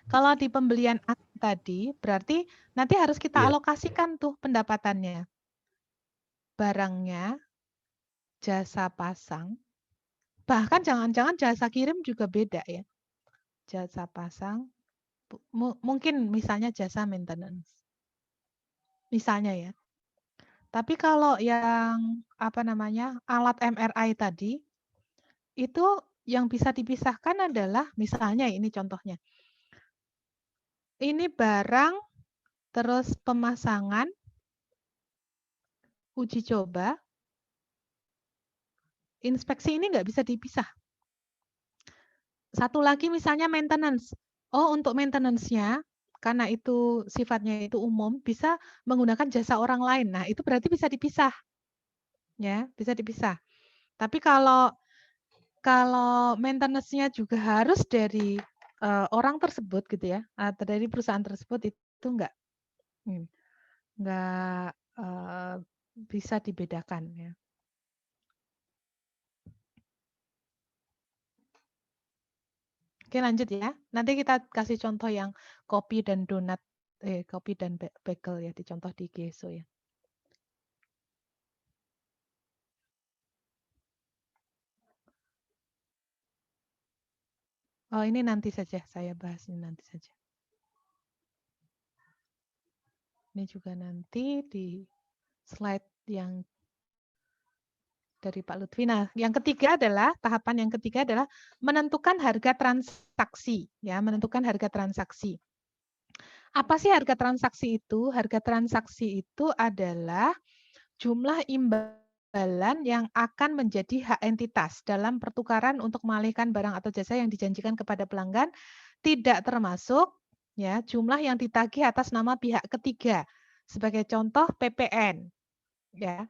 kalau di pembelian tadi, berarti nanti harus kita alokasikan tuh pendapatannya. Barangnya, jasa pasang, bahkan jangan-jangan jasa kirim juga beda ya. Jasa pasang, mungkin misalnya jasa maintenance. Misalnya ya. Tapi kalau yang alat MRI tadi, itu yang bisa dipisahkan adalah misalnya ini contohnya. Ini barang, terus pemasangan, uji coba, inspeksi ini nggak bisa dipisah. Satu lagi misalnya maintenance. Oh, untuk maintenance-nya, karena itu sifatnya itu umum, bisa menggunakan jasa orang lain. Nah, itu berarti bisa dipisah. Ya, bisa dipisah. Tapi kalau maintenance-nya juga harus dari orang tersebut gitu ya, atau dari perusahaan tersebut, itu enggak bisa dibedakan ya. Oke, lanjut ya. Nanti kita kasih contoh yang kopi dan donat, kopi dan bagel ya, dicontoh di Geso ya. Oh, ini nanti saja, saya bahas ini nanti saja. Ini juga nanti di slide yang dari Pak Lutfi. Nah, tahapan yang ketiga adalah menentukan harga transaksi, ya, menentukan harga transaksi. Apa sih harga transaksi itu? Harga transaksi itu adalah jumlah imbalan yang akan menjadi hak entitas dalam pertukaran untuk mengalihkan barang atau jasa yang dijanjikan kepada pelanggan, tidak termasuk ya jumlah yang ditagih atas nama pihak ketiga. Sebagai contoh PPN, ya.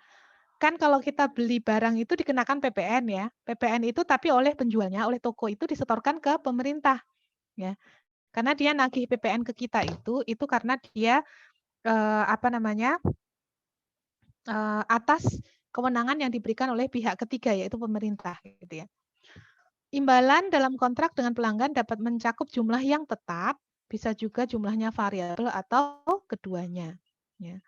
Kan kalau kita beli barang itu dikenakan PPN ya. PPN itu tapi oleh penjualnya, oleh toko itu disetorkan ke pemerintah, ya. Karena dia nagih PPN ke kita itu karena dia atas kewenangan yang diberikan oleh pihak ketiga yaitu pemerintah, gitu ya. Imbalan dalam kontrak dengan pelanggan dapat mencakup jumlah yang tetap, bisa juga jumlahnya variabel atau keduanya. Ya.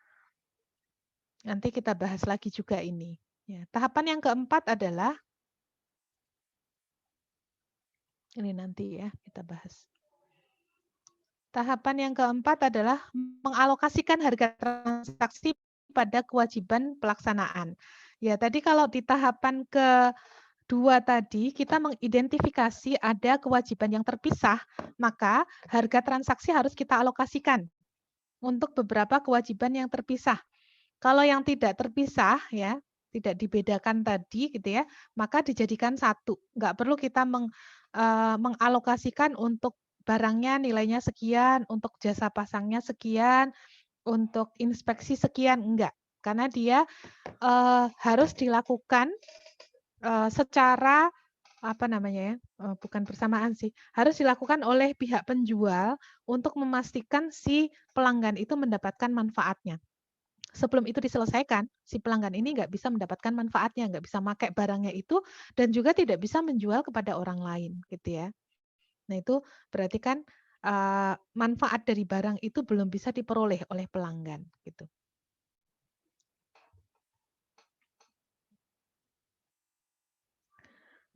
Nanti kita bahas lagi juga ini. Ya. Tahapan yang keempat adalah ini nanti ya kita bahas. Tahapan yang keempat adalah mengalokasikan harga transaksi pada kewajiban pelaksanaan. Ya, tadi kalau di tahapan kedua tadi kita mengidentifikasi ada kewajiban yang terpisah, maka harga transaksi harus kita alokasikan untuk beberapa kewajiban yang terpisah. Kalau yang tidak terpisah ya, tidak dibedakan tadi gitu ya, maka dijadikan satu. Nggak perlu kita mengalokasikan untuk barangnya nilainya sekian, untuk jasa pasangnya sekian, untuk inspeksi sekian, enggak. Karena dia harus dilakukan secara bukan bersamaan sih, harus dilakukan oleh pihak penjual untuk memastikan si pelanggan itu mendapatkan manfaatnya. Sebelum itu diselesaikan, si pelanggan ini nggak bisa mendapatkan manfaatnya, nggak bisa pakai barangnya itu, dan juga tidak bisa menjual kepada orang lain, gitu ya. Nah itu berarti kan manfaat dari barang itu belum bisa diperoleh oleh pelanggan, gitu.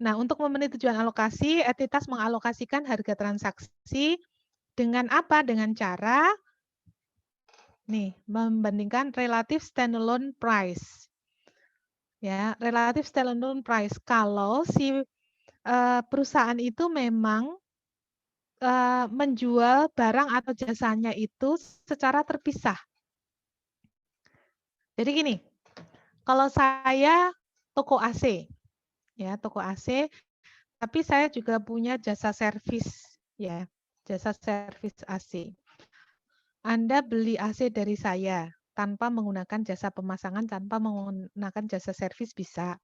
Nah untuk memenuhi tujuan alokasi, entitas mengalokasikan harga transaksi dengan apa? Dengan cara membandingkan relative standalone price. Ya, relative standalone price. Kalau si perusahaan itu memang menjual barang atau jasanya itu secara terpisah. Jadi gini, kalau saya toko AC, ya toko AC, tapi saya juga punya jasa servis, ya jasa servis AC. Anda beli AC dari saya tanpa menggunakan jasa pemasangan, tanpa menggunakan jasa servis bisa.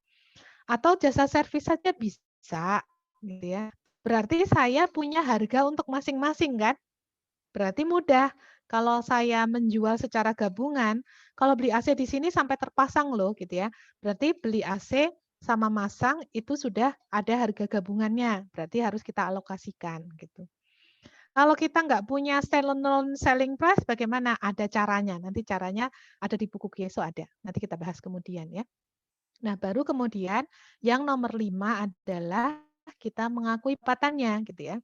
Atau jasa servis saja bisa, gitu ya. Berarti saya punya harga untuk masing-masing kan? Berarti mudah. Kalau saya menjual secara gabungan, kalau beli AC di sini sampai terpasang loh, gitu ya. Berarti beli AC sama masang itu sudah ada harga gabungannya. Berarti harus kita alokasikan, gitu. Kalau kita nggak punya standalone selling price, bagaimana? Ada caranya. Nanti caranya ada di buku Kieso ada. Nanti kita bahas kemudian ya. Nah, baru kemudian yang nomor 5 adalah kita mengakui pendapatannya, gitu ya.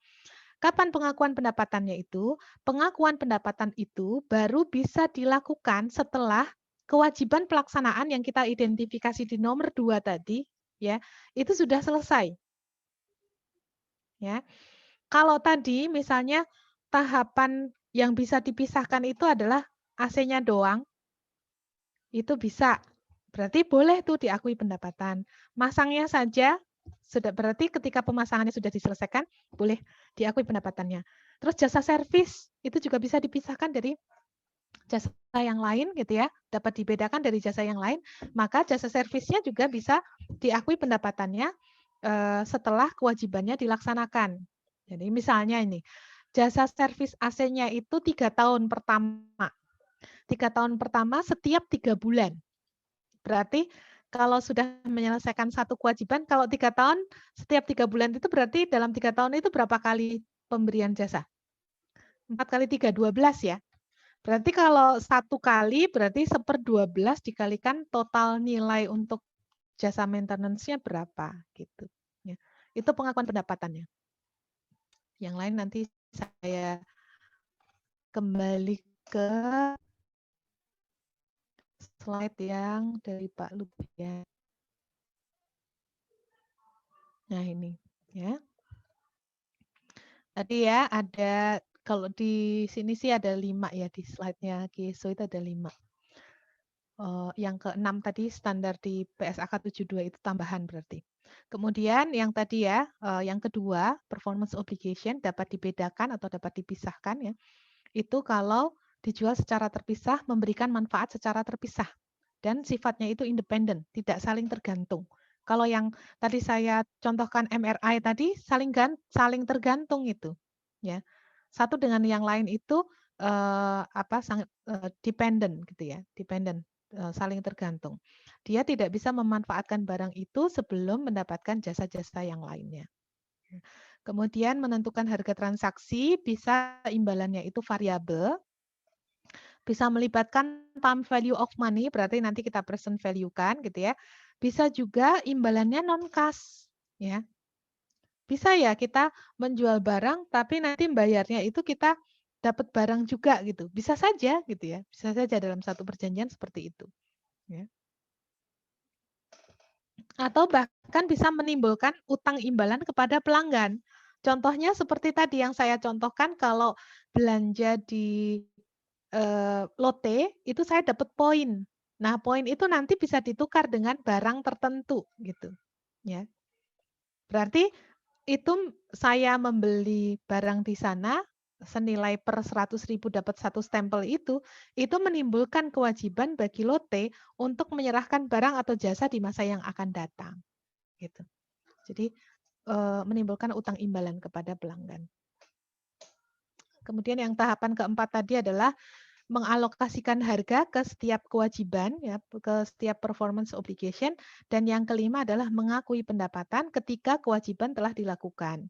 Kapan pengakuan pendapatannya itu? Pengakuan pendapatan itu baru bisa dilakukan setelah kewajiban pelaksanaan yang kita identifikasi di nomor 2 tadi, ya, itu sudah selesai. Ya. Kalau tadi misalnya tahapan yang bisa dipisahkan itu adalah AC-nya doang, itu bisa. Berarti boleh tuh diakui pendapatan. Masangnya saja, sudah berarti ketika pemasangannya sudah diselesaikan, boleh diakui pendapatannya. Terus jasa servis, itu juga bisa dipisahkan dari jasa yang lain gitu ya, dapat dibedakan dari jasa yang lain, maka jasa servisnya juga bisa diakui pendapatannya setelah kewajibannya dilaksanakan. Jadi misalnya ini, jasa servis AC-nya itu 3 tahun pertama. 3 tahun pertama setiap 3 bulan. Berarti kalau sudah menyelesaikan satu kewajiban, kalau 3 tahun setiap 3 bulan itu berarti dalam 3 tahun itu berapa kali pemberian jasa? 4 kali 3, 12 ya. Berarti kalau 1 kali berarti 1/12 dikalikan total nilai untuk jasa maintenance-nya berapa gitu. Ya. Itu pengakuan pendapatannya. Yang lain nanti saya kembali ke slide yang dari Pak Lutfi ya. Nah ini ya. Tadi ya ada, kalau di sini sih ada 5 ya, di slide-nya Kieso itu ada 5. Yang ke-6 tadi standar di PSAK 72 itu tambahan berarti. Kemudian yang tadi ya, yang kedua, performance obligation dapat dibedakan atau dapat dipisahkan ya. Itu kalau dijual secara terpisah, memberikan manfaat secara terpisah. Dan sifatnya itu independen, tidak saling tergantung. Kalau yang tadi saya contohkan MRI tadi, saling tergantung itu. Ya. Satu dengan yang lain itu sangat dependent gitu ya, dependent, saling tergantung. Dia tidak bisa memanfaatkan barang itu sebelum mendapatkan jasa-jasa yang lainnya. Kemudian menentukan harga transaksi, bisa imbalannya itu variabel, bisa melibatkan time value of money, berarti nanti kita present value kan gitu ya. Bisa juga imbalannya non-cash ya. Bisa ya kita menjual barang tapi nanti bayarnya itu kita dapat barang juga gitu. Bisa saja gitu ya. Bisa saja dalam satu perjanjian seperti itu. Ya. Atau bahkan bisa menimbulkan utang imbalan kepada pelanggan. Contohnya seperti tadi yang saya contohkan, kalau belanja di Lotte itu saya dapat poin. Nah, poin itu nanti bisa ditukar dengan barang tertentu gitu. Ya. Berarti itu saya membeli barang di sana senilai per 100.000 dapat 1 stempel itu menimbulkan kewajiban bagi Lotte untuk menyerahkan barang atau jasa di masa yang akan datang. Gitu. Jadi menimbulkan utang imbalan kepada pelanggan. Kemudian yang tahapan keempat tadi adalah mengalokasikan harga ke setiap kewajiban, ya, ke setiap performance obligation, dan yang kelima adalah mengakui pendapatan ketika kewajiban telah dilakukan.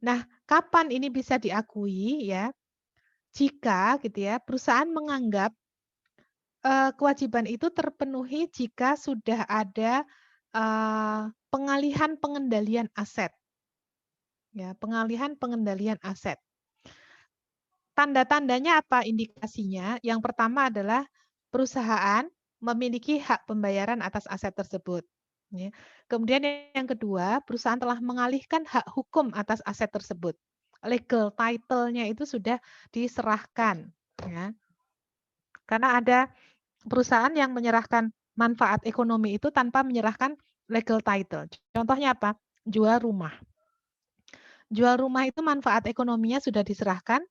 Nah, kapan ini bisa diakui ya? Jika gitu ya, perusahaan menganggap kewajiban itu terpenuhi jika sudah ada pengalihan pengendalian aset. Ya, pengalihan pengendalian aset. Tanda-tandanya apa indikasinya? Yang pertama adalah perusahaan memiliki hak pembayaran atas aset tersebut. Kemudian yang kedua, perusahaan telah mengalihkan hak hukum atas aset tersebut. Legal title-nya itu sudah diserahkan. Ya. Karena ada perusahaan yang menyerahkan manfaat ekonomi itu tanpa menyerahkan legal title. Contohnya apa? Jual rumah. Jual rumah itu manfaat ekonominya sudah diserahkan,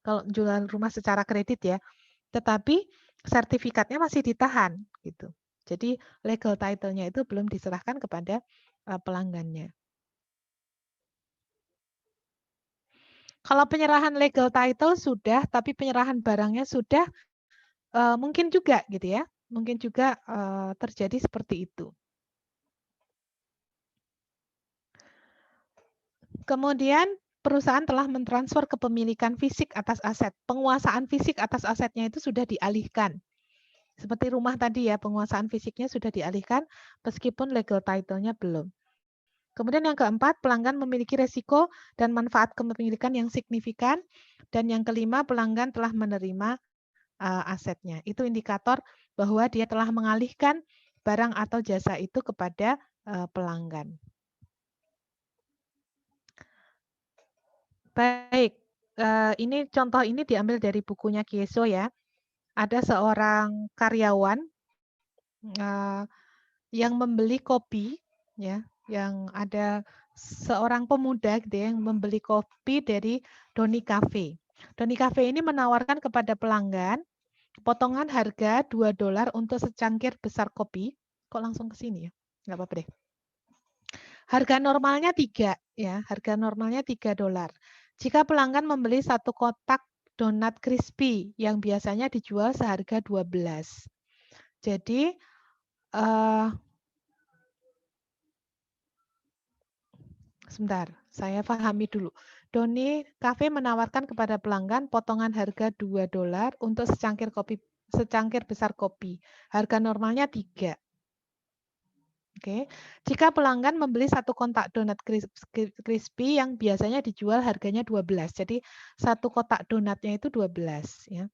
kalau jualan rumah secara kredit ya, tetapi sertifikatnya masih ditahan gitu. Jadi legal title-nya itu belum diserahkan kepada pelanggannya. Kalau penyerahan legal title sudah, tapi penyerahan barangnya sudah, mungkin juga gitu ya, mungkin juga terjadi seperti itu. Kemudian perusahaan telah mentransfer kepemilikan fisik atas aset. Penguasaan fisik atas asetnya itu sudah dialihkan. Seperti rumah tadi ya, penguasaan fisiknya sudah dialihkan meskipun legal title-nya belum. Kemudian yang keempat, pelanggan memiliki resiko dan manfaat kepemilikan yang signifikan. Dan yang kelima, pelanggan telah menerima asetnya. Itu indikator bahwa dia telah mengalihkan barang atau jasa itu kepada pelanggan. Baik, ini contoh ini diambil dari bukunya Kieso ya. Ada seorang karyawan yang membeli kopi, ya, yang ada seorang pemuda gitu ya, yang membeli kopi dari Doni Cafe. Doni Cafe ini menawarkan kepada pelanggan potongan harga $2 untuk secangkir besar kopi. Kok langsung ke sini ya? Nggak apa-apa deh. Harga normalnya 3 ya, harga normalnya $3. Jika pelanggan membeli 1 kotak donat crispy yang biasanya dijual seharga 12. Jadi sebentar, saya pahami dulu. Doni Cafe menawarkan kepada pelanggan potongan harga $2 untuk secangkir besar kopi. Harga normalnya 3. Oke. Jika pelanggan membeli 1 kotak donat crispy yang biasanya dijual harganya 12. Jadi 1 kotak donatnya itu 12 ya.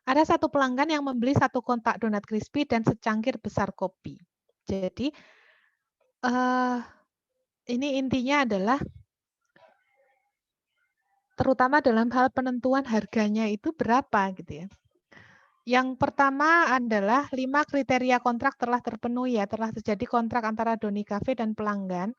Ada 1 pelanggan yang membeli 1 kotak donat crispy dan secangkir besar kopi. Jadi ini intinya adalah terutama dalam hal penentuan harganya itu berapa gitu ya. Yang pertama adalah 5 kriteria kontrak telah terpenuhi ya, telah terjadi kontrak antara Doni Cafe dan pelanggan.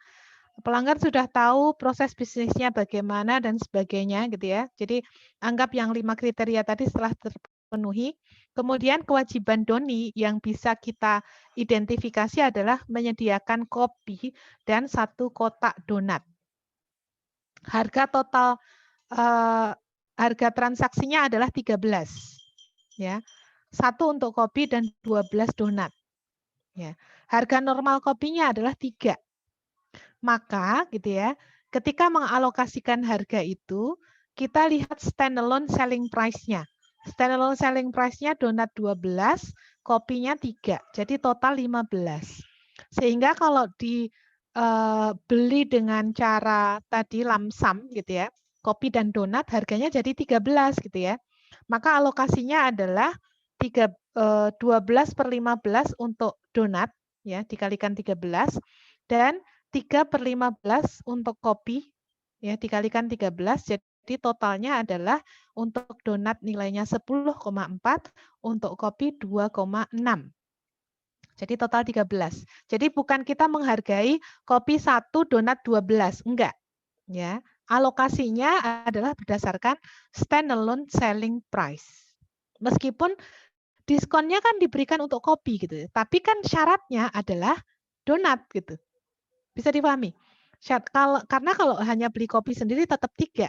Pelanggan sudah tahu proses bisnisnya bagaimana dan sebagainya gitu ya. Jadi anggap yang 5 kriteria tadi setelah terpenuhi. Kemudian kewajiban Doni yang bisa kita identifikasi adalah menyediakan kopi dan 1 kotak donat. Harga total harga transaksinya adalah 13 ya. 1 untuk kopi dan 12 donat. Ya. Harga normal kopinya adalah 3. Maka gitu ya, ketika mengalokasikan harga itu, kita lihat standalone selling price-nya. Standalone selling price-nya donat 12, kopinya 3. Jadi total 15. Sehingga kalau dibeli dengan cara tadi lamsam gitu ya, kopi dan donat harganya jadi 13 gitu ya. Maka alokasinya adalah 12 per 15 untuk donat ya, dikalikan 13 dan 3/15 untuk kopi ya, dikalikan 13 jadi totalnya adalah untuk donat nilainya 10,4, untuk kopi 2,6. Jadi total 13. Jadi bukan kita menghargai kopi 1 donat 12, enggak ya. Alokasinya adalah berdasarkan standalone selling price. Meskipun diskonnya kan diberikan untuk kopi gitu ya, tapi kan syaratnya adalah donat gitu. Bisa dipahami? Karena kalau hanya beli kopi sendiri tetap 3.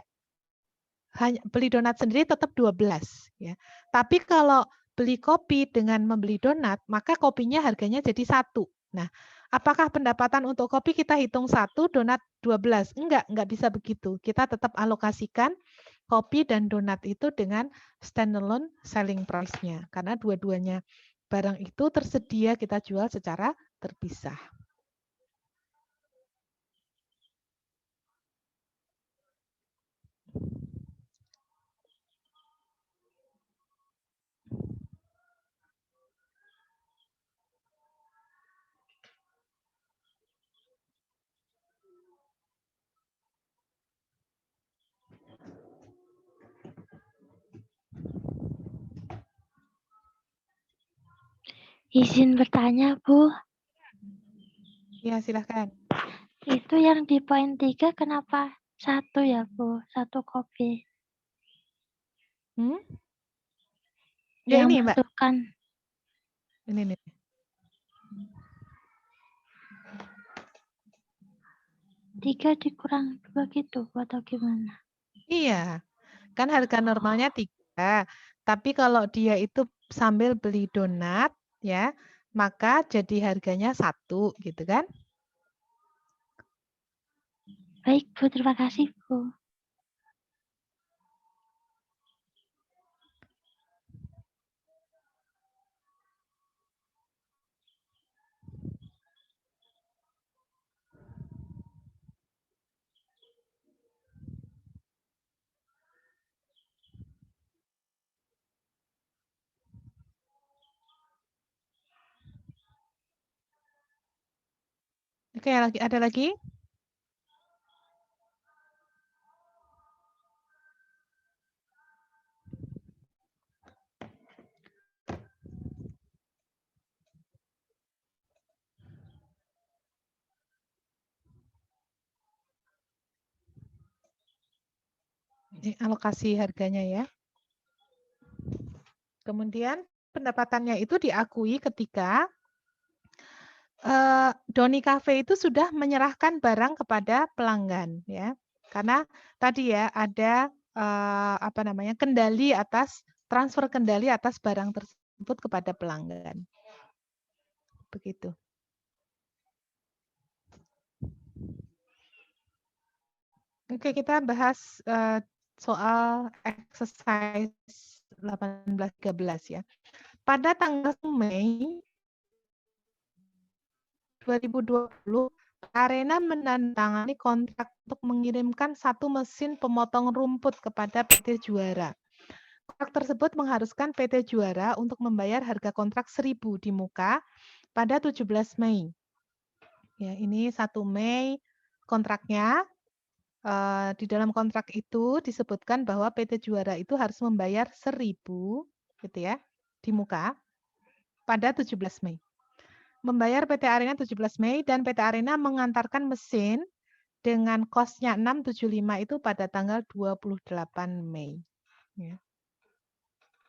Hanya beli donat sendiri tetap 12 ya. Tapi kalau beli kopi dengan membeli donat, maka kopinya harganya jadi 1. Nah, apakah pendapatan untuk kopi kita hitung 1, donat 12? Enggak bisa begitu. Kita tetap alokasikan kopi dan donat itu dengan standalone selling price-nya. Karena dua-duanya barang itu tersedia kita jual secara terpisah. Izin bertanya, Bu. Ya, silahkan. Itu yang di poin 3 kenapa 1 ya, Bu? 1 kopi. Ya Yang ini, Mbak. masukkan. Ini. 3 dikurang 2 gitu, atau gimana? Iya, kan harga normalnya 3. Tapi kalau dia itu sambil beli donat, ya, maka jadi harganya 1, gitu kan? Baik, Bu. Terima kasih, Bu. Oke, ada lagi? Ini alokasi harganya ya. Kemudian pendapatannya itu diakui ketika Doni Cafe itu sudah menyerahkan barang kepada pelanggan ya. Karena tadi ya ada transfer kendali atas barang tersebut kepada pelanggan. Begitu. Oke, kita bahas soal exercise 18-13 ya. Pada tanggal Mei 2020, Arena menandatangani kontrak untuk mengirimkan 1 mesin pemotong rumput kepada PT Juara. Kontrak tersebut mengharuskan PT Juara untuk membayar harga kontrak 1.000 di muka pada 17 Mei. Ya, ini 1 Mei kontraknya. Di dalam kontrak itu disebutkan bahwa PT Juara itu harus membayar 1.000 gitu ya di muka pada 17 Mei. Membayar PT Arena 17 Mei dan PT Arena mengantarkan mesin dengan kosnya 675 itu pada tanggal 28 Mei. Ya.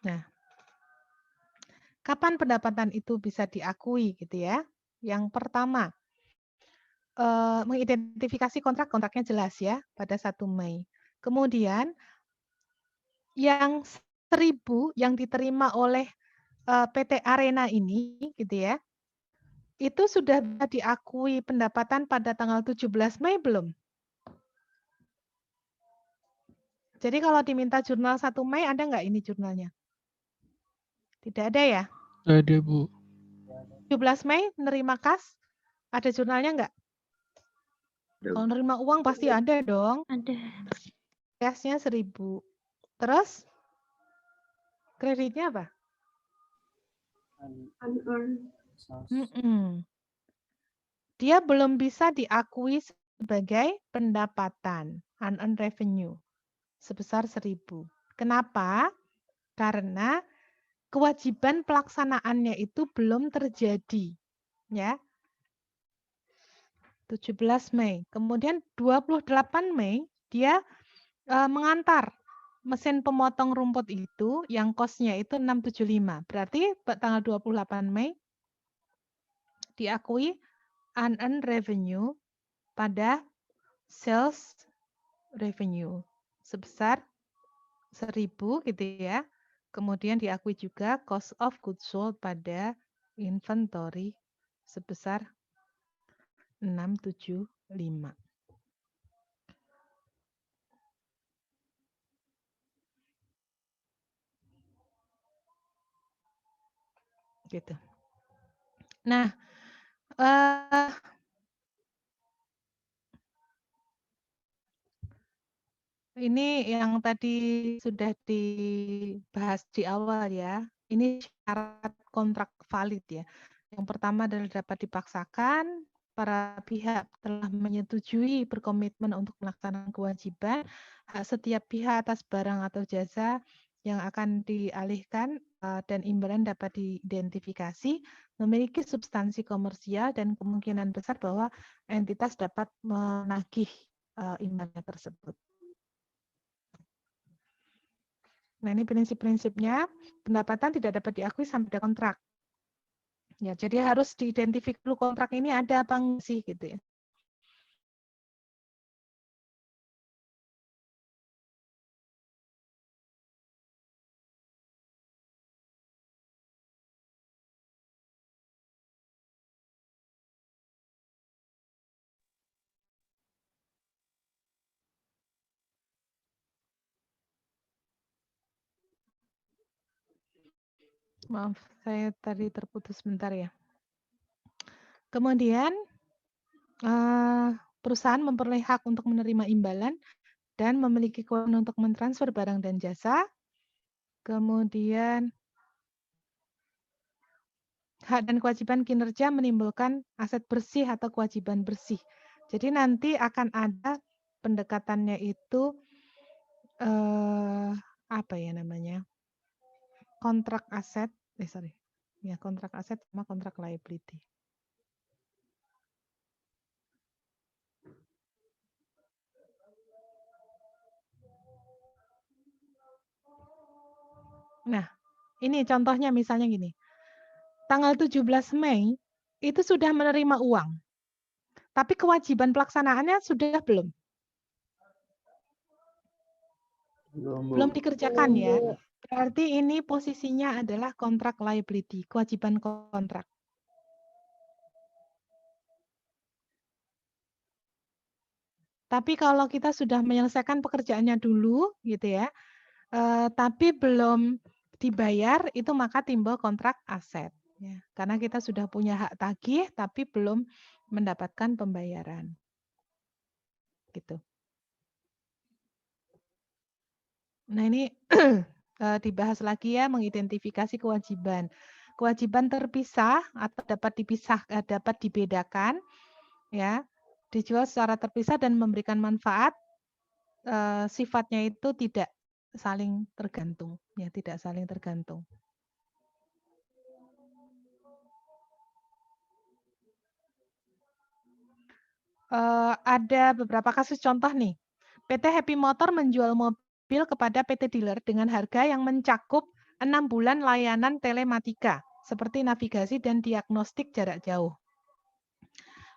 Nah, kapan pendapatan itu bisa diakui gitu ya? Yang pertama, mengidentifikasi kontraknya jelas ya pada 1 Mei. Kemudian yang 1.000 yang diterima oleh PT Arena ini gitu ya, itu sudah bisa diakui pendapatan pada tanggal 17 Mei belum? Jadi kalau diminta jurnal 1 Mei ada nggak ini jurnalnya? Tidak ada ya? Ada, Bu. 17 Mei nerima kas, ada jurnalnya nggak? Kalau nerima uang pasti ada dong. Ada. Kasnya 1.000. Terus kreditnya apa? Dia belum bisa diakui sebagai pendapatan unearned revenue sebesar 1.000. Kenapa? Karena kewajiban pelaksanaannya itu belum terjadi. Ya. 17 Mei. Kemudian 28 Mei dia mengantar mesin pemotong rumput itu yang kosnya itu 675. Berarti tanggal 28 Mei diakui unearned revenue pada sales revenue sebesar 1.000 gitu ya. Kemudian diakui juga cost of goods sold pada inventory sebesar 675. Gitu. Nah, ini yang tadi sudah dibahas di awal ya. Ini syarat kontrak valid ya. Yang pertama adalah dapat dipaksakan, para pihak telah menyetujui berkomitmen untuk melaksanakan kewajiban, hak setiap pihak atas barang atau jasa yang akan dialihkan dan imbalan dapat diidentifikasi, memiliki substansi komersial dan kemungkinan besar bahwa entitas dapat menagih imbalan tersebut. Nah, ini prinsip-prinsipnya. Pendapatan tidak dapat diakui sampai ada kontrak. Ya, jadi harus diidentifikasi dulu kontrak ini ada apa enggak sih gitu ya. Maaf, saya tadi terputus sebentar ya. Kemudian perusahaan memperoleh hak untuk menerima imbalan dan memiliki kewenangan untuk mentransfer barang dan jasa. Kemudian hak dan kewajiban kinerja menimbulkan aset bersih atau kewajiban bersih. Jadi nanti akan ada pendekatannya itu apa ya namanya? Kontrak aset, kontrak aset sama kontrak liability. Nah, ini contohnya misalnya gini. Tanggal 17 Mei itu sudah menerima uang. Tapi kewajiban pelaksanaannya sudah belum? Belum dikerjakan ya. Berarti ini posisinya adalah kontrak liability, kewajiban kontrak. Tapi kalau kita sudah menyelesaikan pekerjaannya dulu gitu ya, tapi belum dibayar, itu maka timbul kontrak aset. Ya, karena kita sudah punya hak tagih, tapi belum mendapatkan pembayaran. Gitu. Nah ini dibahas lagi ya, mengidentifikasi kewajiban. Kewajiban terpisah atau dapat dibedakan ya dijual secara terpisah dan memberikan manfaat, sifatnya itu tidak saling tergantung, ya, tidak saling tergantung. Ada beberapa kasus contoh nih. PT Happy Motor menjual mobil kepada PT dealer dengan harga yang mencakup 6 bulan layanan telematika, seperti navigasi dan diagnostik jarak jauh.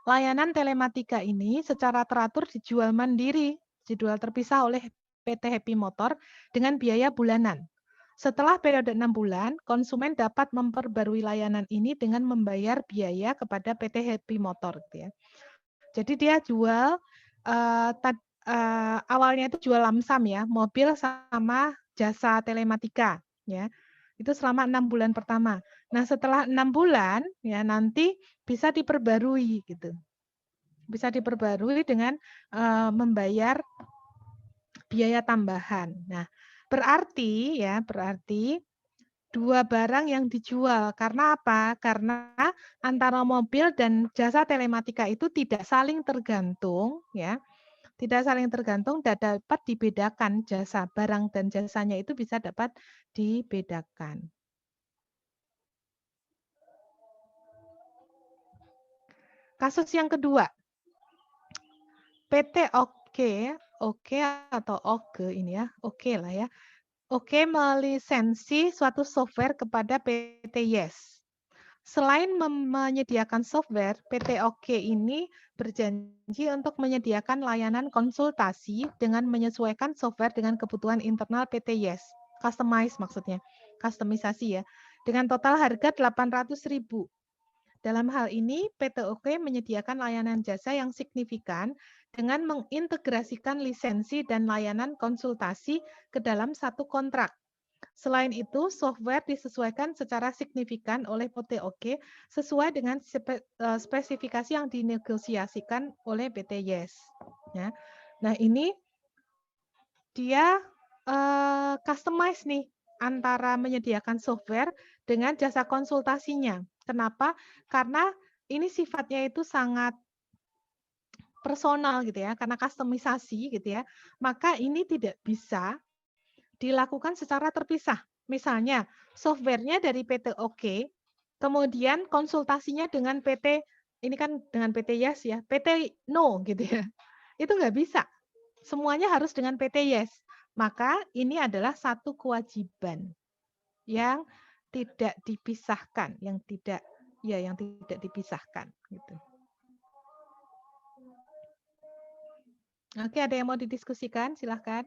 Layanan telematika ini secara teratur dijual mandiri, dijual terpisah oleh PT Happy Motor dengan biaya bulanan. Setelah periode 6 bulan, konsumen dapat memperbarui layanan ini dengan membayar biaya kepada PT Happy Motor. Gitu ya. Jadi dia jual, awalnya itu jual lamsam ya, mobil sama jasa telematika. Ya. Itu selama 6 bulan pertama. Nah setelah 6 bulan, ya nanti bisa diperbarui gitu. Bisa diperbarui dengan membayar biaya tambahan. Nah, berarti dua barang yang dijual. Karena apa? Karena antara mobil dan jasa telematika itu tidak saling tergantung, ya. Tidak saling tergantung dan dapat dibedakan jasa barang dan jasanya itu bisa dapat dibedakan. Kasus yang kedua, PT Oke atau Oke ini ya, Oke lah ya. Oke melisensi suatu software kepada PT Yes. Selain menyediakan software, PT Oke ini berjanji untuk menyediakan layanan konsultasi dengan menyesuaikan software dengan kebutuhan internal PT Yes. Customize maksudnya, kustomisasi ya. Dengan total harga 800.000. Dalam hal ini, PT Oke menyediakan layanan jasa yang signifikan dengan mengintegrasikan lisensi dan layanan konsultasi ke dalam satu kontrak. Selain itu, software disesuaikan secara signifikan oleh PT Oke sesuai dengan spesifikasi yang dinegosiasikan oleh PT Yes. Ya. Nah, ini dia customize nih antara menyediakan software dengan jasa konsultasinya. Kenapa? Karena ini sifatnya itu sangat personal gitu ya, karena kustomisasi gitu ya. Maka ini tidak bisa dilakukan secara terpisah. Misalnya, softwarenya dari PT Oke, kemudian konsultasinya dengan PT, ini kan dengan PT Yes ya, PT No gitu ya. Itu nggak bisa. Semuanya harus dengan PT Yes. Maka ini adalah satu kewajiban yang tidak dipisahkan, yang tidak dipisahkan gitu. Oke, ada yang mau didiskusikan? Silahkan.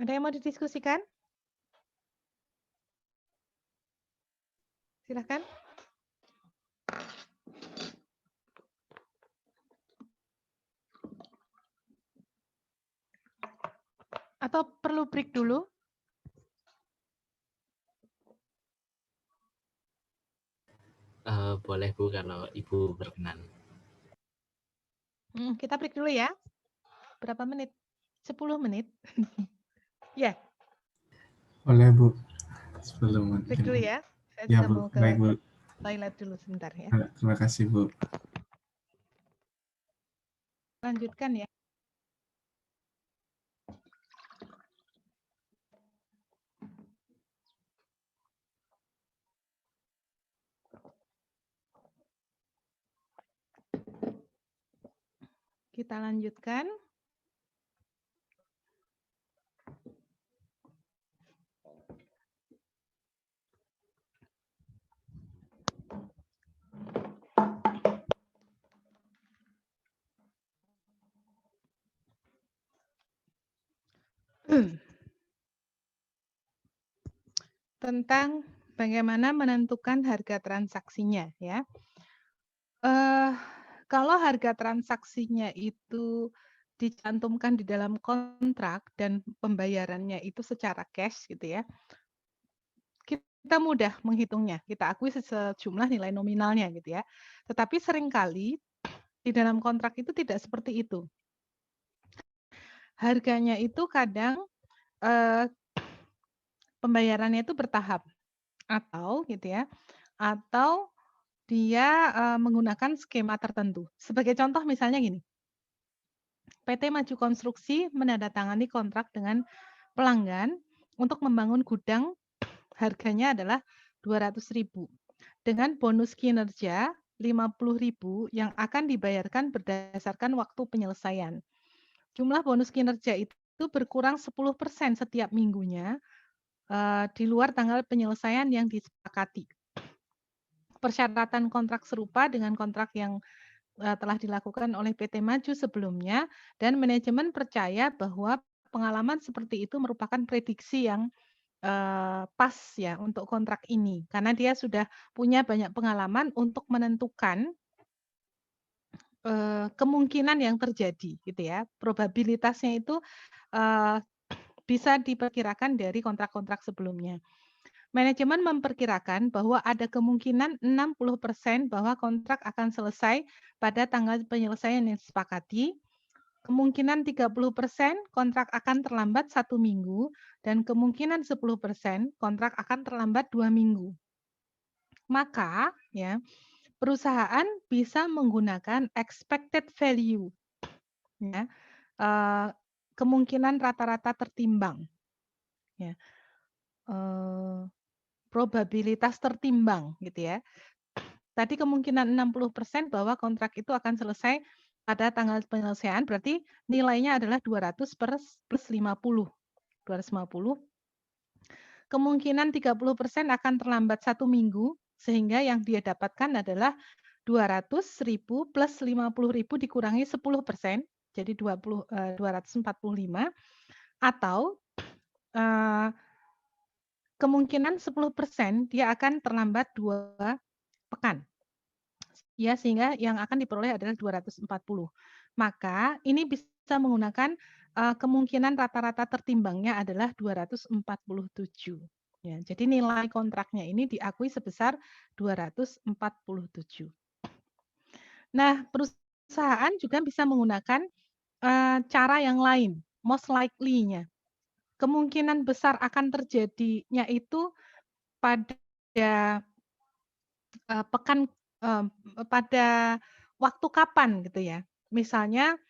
Ada yang mau didiskusikan? Silahkan. Atau perlu break dulu? Boleh Bu kalau Ibu berkenan. Kita break dulu ya. Berapa menit? 10 menit. Ya. Boleh Bu. Sebelum Break dulu ya. Saya ya juga Bu, mau ke baik Bu. toilet dulu sebentar ya. Terima kasih Bu. Lanjutkan ya. Kita lanjutkan. Tentang bagaimana menentukan harga transaksinya ya. Kalau harga transaksinya itu dicantumkan di dalam kontrak dan pembayarannya itu secara cash gitu ya, kita mudah menghitungnya. Kita akui sejumlah nilai nominalnya gitu ya. Tetapi seringkali di dalam kontrak itu tidak seperti itu. Harganya itu kadang pembayarannya itu bertahap atau gitu ya, atau dia menggunakan skema tertentu. Sebagai contoh misalnya gini, PT Maju Konstruksi menandatangani kontrak dengan pelanggan untuk membangun gudang, harganya adalah 200.000 dengan bonus kinerja 50.000 yang akan dibayarkan berdasarkan waktu penyelesaian. Jumlah bonus kinerja itu berkurang 10% setiap minggunya di luar tanggal penyelesaian yang disepakati. Persyaratan kontrak serupa dengan kontrak yang telah dilakukan oleh PT Maju sebelumnya, dan manajemen percaya bahwa pengalaman seperti itu merupakan prediksi yang pas ya untuk kontrak ini, karena dia sudah punya banyak pengalaman untuk menentukan kemungkinan yang terjadi gitu ya. Probabilitasnya itu bisa diperkirakan dari kontrak-kontrak sebelumnya. Manajemen memperkirakan bahwa ada kemungkinan 60% bahwa kontrak akan selesai pada tanggal penyelesaian yang disepakati, kemungkinan 30% kontrak akan terlambat 1 minggu, dan kemungkinan 10% kontrak akan terlambat 2 minggu. Maka ya, perusahaan bisa menggunakan expected value, ya, kemungkinan rata-rata tertimbang, ya, probabilitas tertimbang gitu ya. Tadi kemungkinan 60% bahwa kontrak itu akan selesai pada tanggal penyelesaian, berarti nilainya adalah 200 plus 50. 250. Kemungkinan 30% akan terlambat 1 minggu, sehingga yang dia dapatkan adalah 200.000 plus 50.000 dikurangi 10%, jadi 245, atau kemungkinan 10% dia akan terlambat 2 pekan. Ya, sehingga yang akan diperoleh adalah 240. Maka ini bisa menggunakan kemungkinan rata-rata tertimbangnya adalah 247. Ya, jadi nilai kontraknya ini diakui sebesar 247. Nah, perusahaan juga bisa menggunakan cara yang lain, most likely-nya. Kemungkinan besar akan terjadinya itu pada pada waktu kapan gitu ya. Misalnya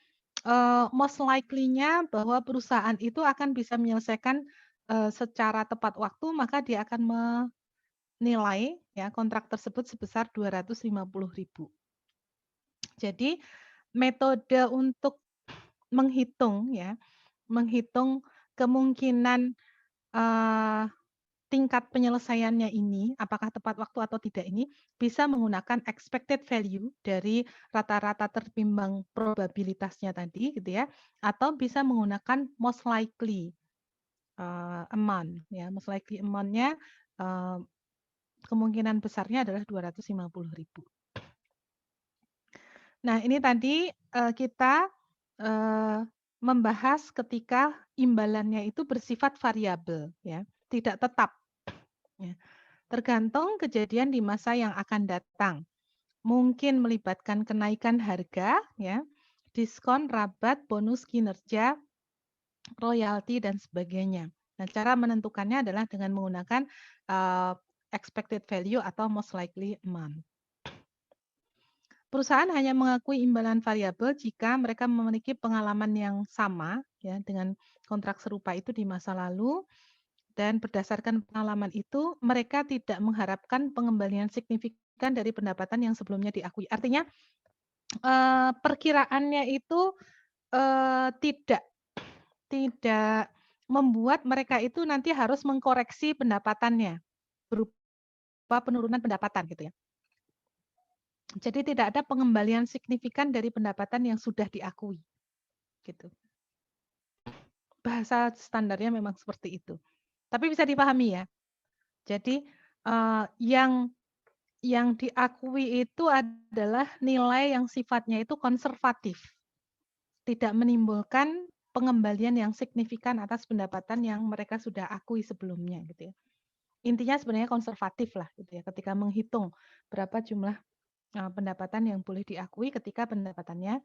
most likely-nya bahwa perusahaan itu akan bisa menyelesaikan secara tepat waktu, maka dia akan menilai ya kontrak tersebut sebesar 250.000. Jadi metode untuk menghitung ya, menghitung kemungkinan tingkat penyelesaiannya ini, apakah tepat waktu atau tidak ini, bisa menggunakan expected value dari rata-rata tertimbang probabilitasnya tadi gitu ya, atau bisa menggunakan most likely amount ya. Most likely amount-nya kemungkinan besarnya adalah 250.000. Nah, ini tadi kita membahas ketika imbalannya itu bersifat variabel ya, tidak tetap. Ya. Tergantung kejadian di masa yang akan datang. Mungkin melibatkan kenaikan harga, ya, diskon, rabat, bonus kinerja, royalti, dan sebagainya. Nah, cara menentukannya adalah dengan menggunakan expected value atau most likely amount. Perusahaan hanya mengakui imbalan variabel jika mereka memiliki pengalaman yang sama ya dengan kontrak serupa itu di masa lalu. Dan berdasarkan pengalaman itu, mereka tidak mengharapkan pengembalian signifikan dari pendapatan yang sebelumnya diakui. Artinya, perkiraannya itu tidak membuat mereka itu nanti harus mengkoreksi pendapatannya berupa penurunan pendapatan gitu ya. Jadi tidak ada pengembalian signifikan dari pendapatan yang sudah diakui, gitu. bahasa standarnya memang seperti itu. Tapi bisa dipahami ya. Jadi yang diakui itu adalah nilai yang sifatnya itu konservatif. Tidak menimbulkan pengembalian yang signifikan atas pendapatan yang mereka sudah akui sebelumnya gitu ya. Intinya sebenarnya konservatif lah gitu ya ketika menghitung berapa jumlah pendapatan yang boleh diakui ketika pendapatannya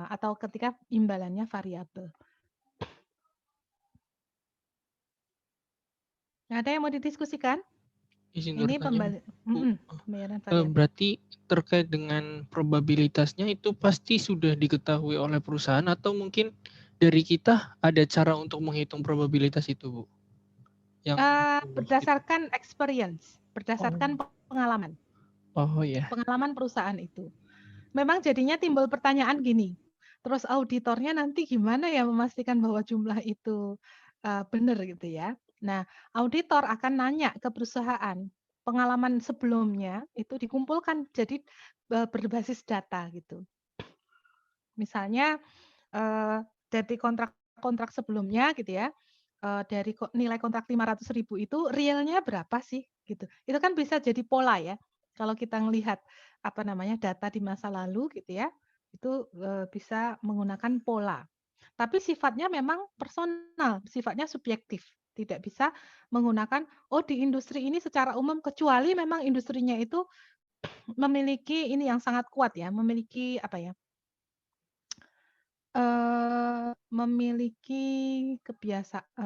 atau ketika imbalannya variabel. Ada yang mau didiskusikan? Izin Ini bertanya, Bu. pembayaran variabel. Berarti terkait dengan probabilitasnya itu pasti sudah diketahui oleh perusahaan atau mungkin dari kita ada cara untuk menghitung probabilitas itu, Bu? Yang Berdasarkan experience, berdasarkan pengalaman. Oh ya. Pengalaman perusahaan itu. Memang jadinya timbul pertanyaan gini, terus auditornya nanti gimana ya memastikan bahwa jumlah itu benar gitu ya. Nah, auditor akan nanya ke perusahaan, pengalaman sebelumnya itu dikumpulkan jadi berbasis data gitu. Misalnya dari kontrak sebelumnya gitu ya, dari nilai kontrak 500.000 itu realnya berapa sih gitu. Itu kan bisa jadi pola ya. Kalau kita melihat data di masa lalu gitu ya, itu bisa menggunakan pola. Tapi sifatnya memang personal, sifatnya subjektif. Tidak bisa menggunakan di industri ini secara umum kecuali memang industrinya itu memiliki ini yang sangat kuat ya, memiliki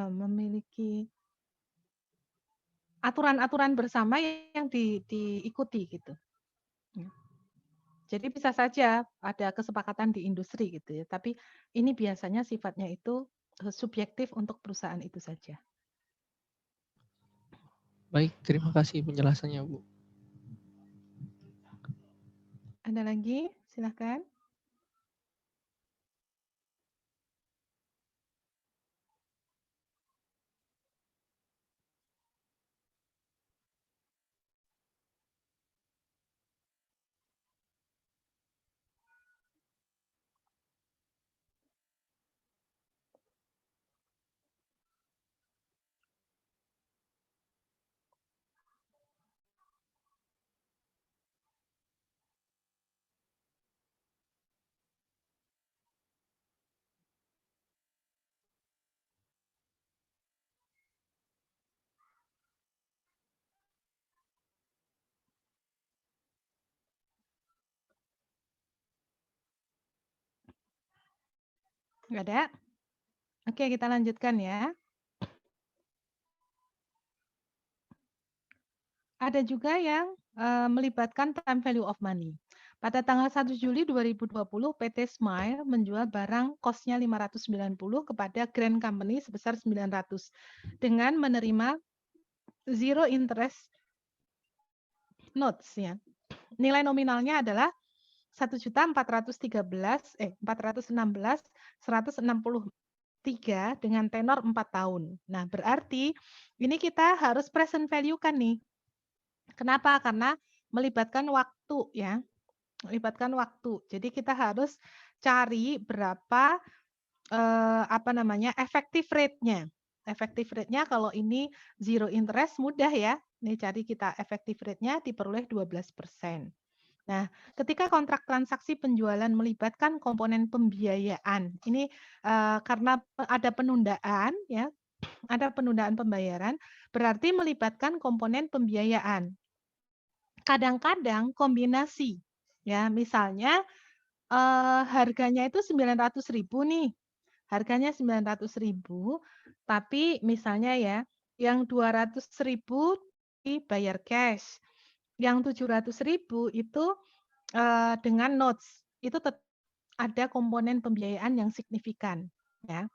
memiliki aturan-aturan bersama yang diikuti gitu. Jadi bisa saja ada kesepakatan di industri gitu ya, tapi ini biasanya sifatnya itu subjektif untuk perusahaan itu saja. Baik, terima kasih penjelasannya, Bu. Ada lagi? Silakan. Enggak ada? Oke, kita lanjutkan ya. Ada juga yang melibatkan time value of money. Pada tanggal 1 Juli 2020, PT Smile menjual barang cost-nya 590 kepada Grand Company sebesar 900 dengan menerima zero interest notes ya. Nilai nominalnya adalah 1.416.163 dengan tenor 4 tahun. Nah, berarti ini kita harus present value kan nih. Kenapa? Karena melibatkan waktu ya. Melibatkan waktu. Jadi kita harus cari berapa effective rate-nya. Effective rate-nya kalau ini zero interest mudah ya. Nih cari kita effective rate-nya diperoleh 12%. Nah, ketika kontrak transaksi penjualan melibatkan komponen pembiayaan, ini karena ada penundaan ya, ada penundaan pembayaran, berarti melibatkan komponen pembiayaan. Kadang-kadang kombinasi ya, misalnya harganya itu 900.000 nih. Harganya 900.000, tapi misalnya ya, yang 200.000 dibayar cash. Yang 700.000 itu dengan notes. Itu ada komponen pembiayaan yang signifikan ya.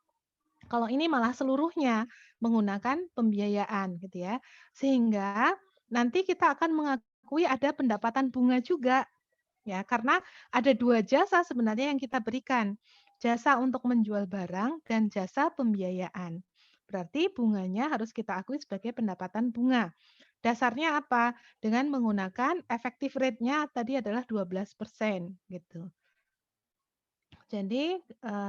Kalau ini malah seluruhnya menggunakan pembiayaan gitu ya. Sehingga nanti kita akan mengakui ada pendapatan bunga juga ya, karena ada dua jasa sebenarnya yang kita berikan. Jasa untuk menjual barang dan jasa pembiayaan. Berarti bunganya harus kita akui sebagai pendapatan bunga. Dasarnya apa? Dengan menggunakan effective rate-nya tadi adalah 12% gitu. Jadi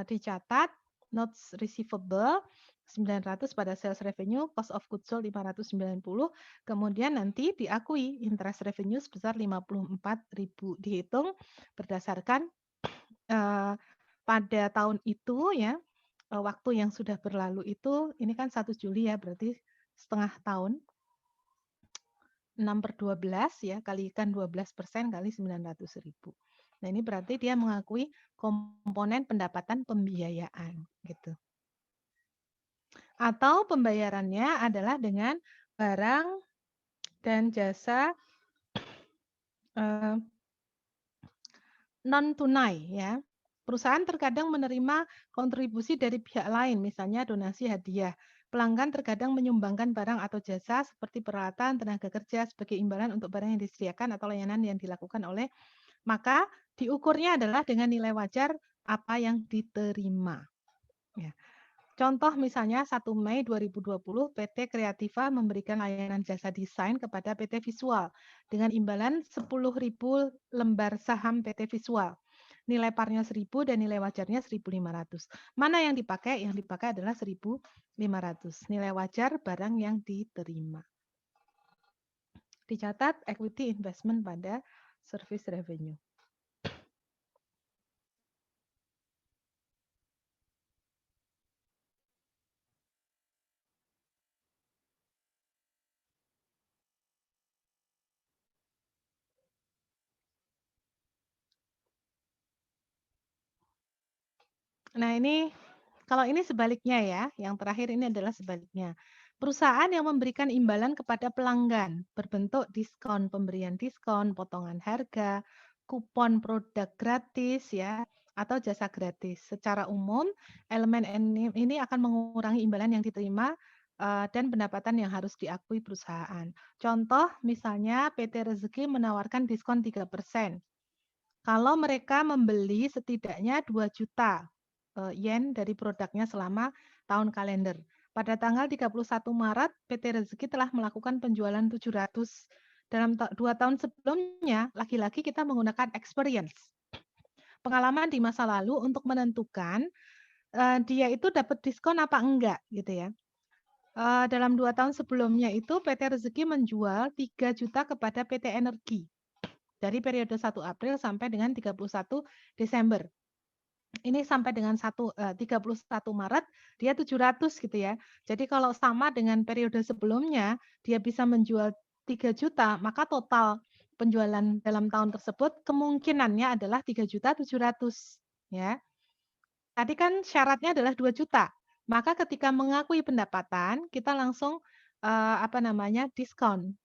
dicatat notes receivable 900 pada sales revenue, cost of goods sold 590, kemudian nanti diakui interest revenue sebesar 54.000 dihitung berdasarkan pada tahun itu ya, waktu yang sudah berlalu itu ini kan 1 Juli ya, berarti setengah tahun. 6/12 ya, kalikan 12% kali 900.000. Nah, ini berarti dia mengakui komponen pendapatan pembiayaan gitu. Atau pembayarannya adalah dengan barang dan jasa non tunai ya. Perusahaan terkadang menerima kontribusi dari pihak lain, misalnya donasi hadiah. Pelanggan terkadang menyumbangkan barang atau jasa seperti peralatan, tenaga kerja sebagai imbalan untuk barang yang disediakan atau layanan yang dilakukan oleh, maka diukurnya adalah dengan nilai wajar apa yang diterima. Ya. Contoh misalnya 1 Mei 2020 PT Kreativa memberikan layanan jasa desain kepada PT Visual dengan imbalan 10.000 lembar saham PT Visual. Nilai parnya 1.000 dan nilai wajarnya 1.500. Mana yang dipakai? Yang dipakai adalah 1.500. Nilai wajar barang yang diterima. Dicatat equity investment pada service revenue. Nah, ini kalau ini sebaliknya ya, yang terakhir ini adalah sebaliknya. Perusahaan yang memberikan imbalan kepada pelanggan berbentuk diskon, pemberian diskon, potongan harga, kupon produk gratis ya, atau jasa gratis. Secara umum, elemen ini akan mengurangi imbalan yang diterima dan pendapatan yang harus diakui perusahaan. Contoh misalnya PT Rezeki menawarkan diskon 3%. Kalau mereka membeli setidaknya 2 juta yen dari produknya selama tahun kalender. Pada tanggal 31 Maret, PT Rezeki telah melakukan penjualan 700. Dalam 2 tahun sebelumnya, lagi-lagi kita menggunakan experience. Pengalaman di masa lalu untuk menentukan dia itu dapat diskon apa enggak gitu ya. Dalam 2 tahun sebelumnya itu PT Rezeki menjual 3 juta kepada PT Energi dari periode 1 April sampai dengan 31 Desember. Ini sampai dengan 31 Maret dia 700 gitu ya. Jadi kalau sama dengan periode sebelumnya dia bisa menjual 3 juta, maka total penjualan dalam tahun tersebut kemungkinannya adalah 3.700.000 ya. Tadi kan syaratnya adalah 2 juta. Maka ketika mengakui pendapatan, kita langsung diskon.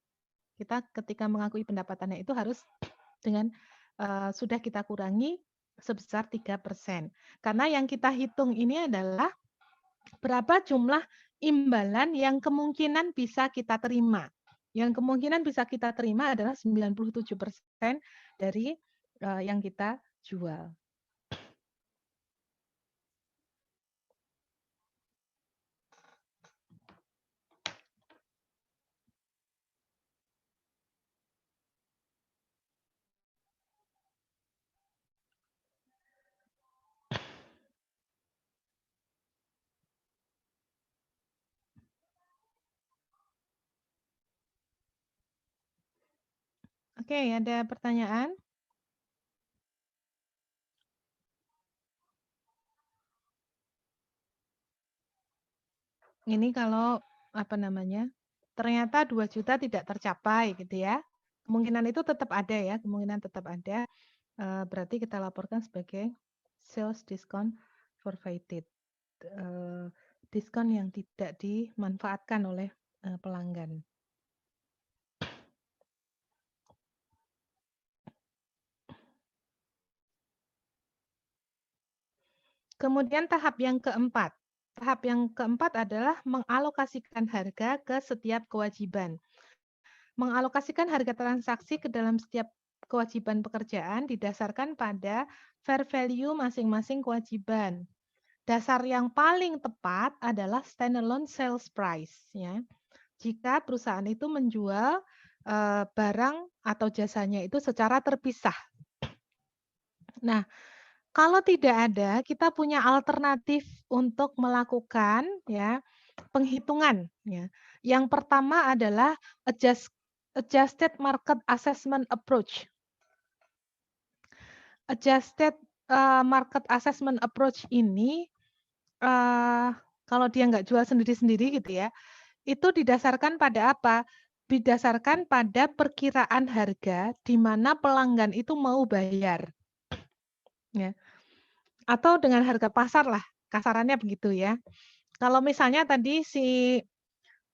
Kita ketika mengakui pendapatannya itu harus dengan sudah kita kurangi sebesar 3%. Karena yang kita hitung ini adalah berapa jumlah imbalan yang kemungkinan bisa kita terima. Yang kemungkinan bisa kita terima adalah 97% dari yang kita jual. Oke, ada pertanyaan? Ini kalau ternyata 2 juta tidak tercapai gitu ya. Kemungkinan itu tetap ada ya, kemungkinan tetap ada. Berarti kita laporkan sebagai sales discount forfeited. Diskon yang tidak dimanfaatkan oleh pelanggan. Kemudian tahap yang keempat. Tahap yang keempat adalah mengalokasikan harga ke setiap kewajiban. Mengalokasikan harga transaksi ke dalam setiap kewajiban pekerjaan didasarkan pada fair value masing-masing kewajiban. Dasar yang paling tepat adalah standalone sales price ya. Jika perusahaan itu menjual barang atau jasanya itu secara terpisah. Nah, Kalau tidak ada, kita punya alternatif untuk melakukan ya penghitungan ya. Yang pertama adalah adjusted market assessment approach. Adjusted market assessment approach ini kalau dia nggak jual sendiri-sendiri gitu ya, itu didasarkan pada apa? Didasarkan pada perkiraan harga di mana pelanggan itu mau bayar. Ya. Atau dengan harga pasar lah, kasarannya begitu ya. Kalau misalnya tadi si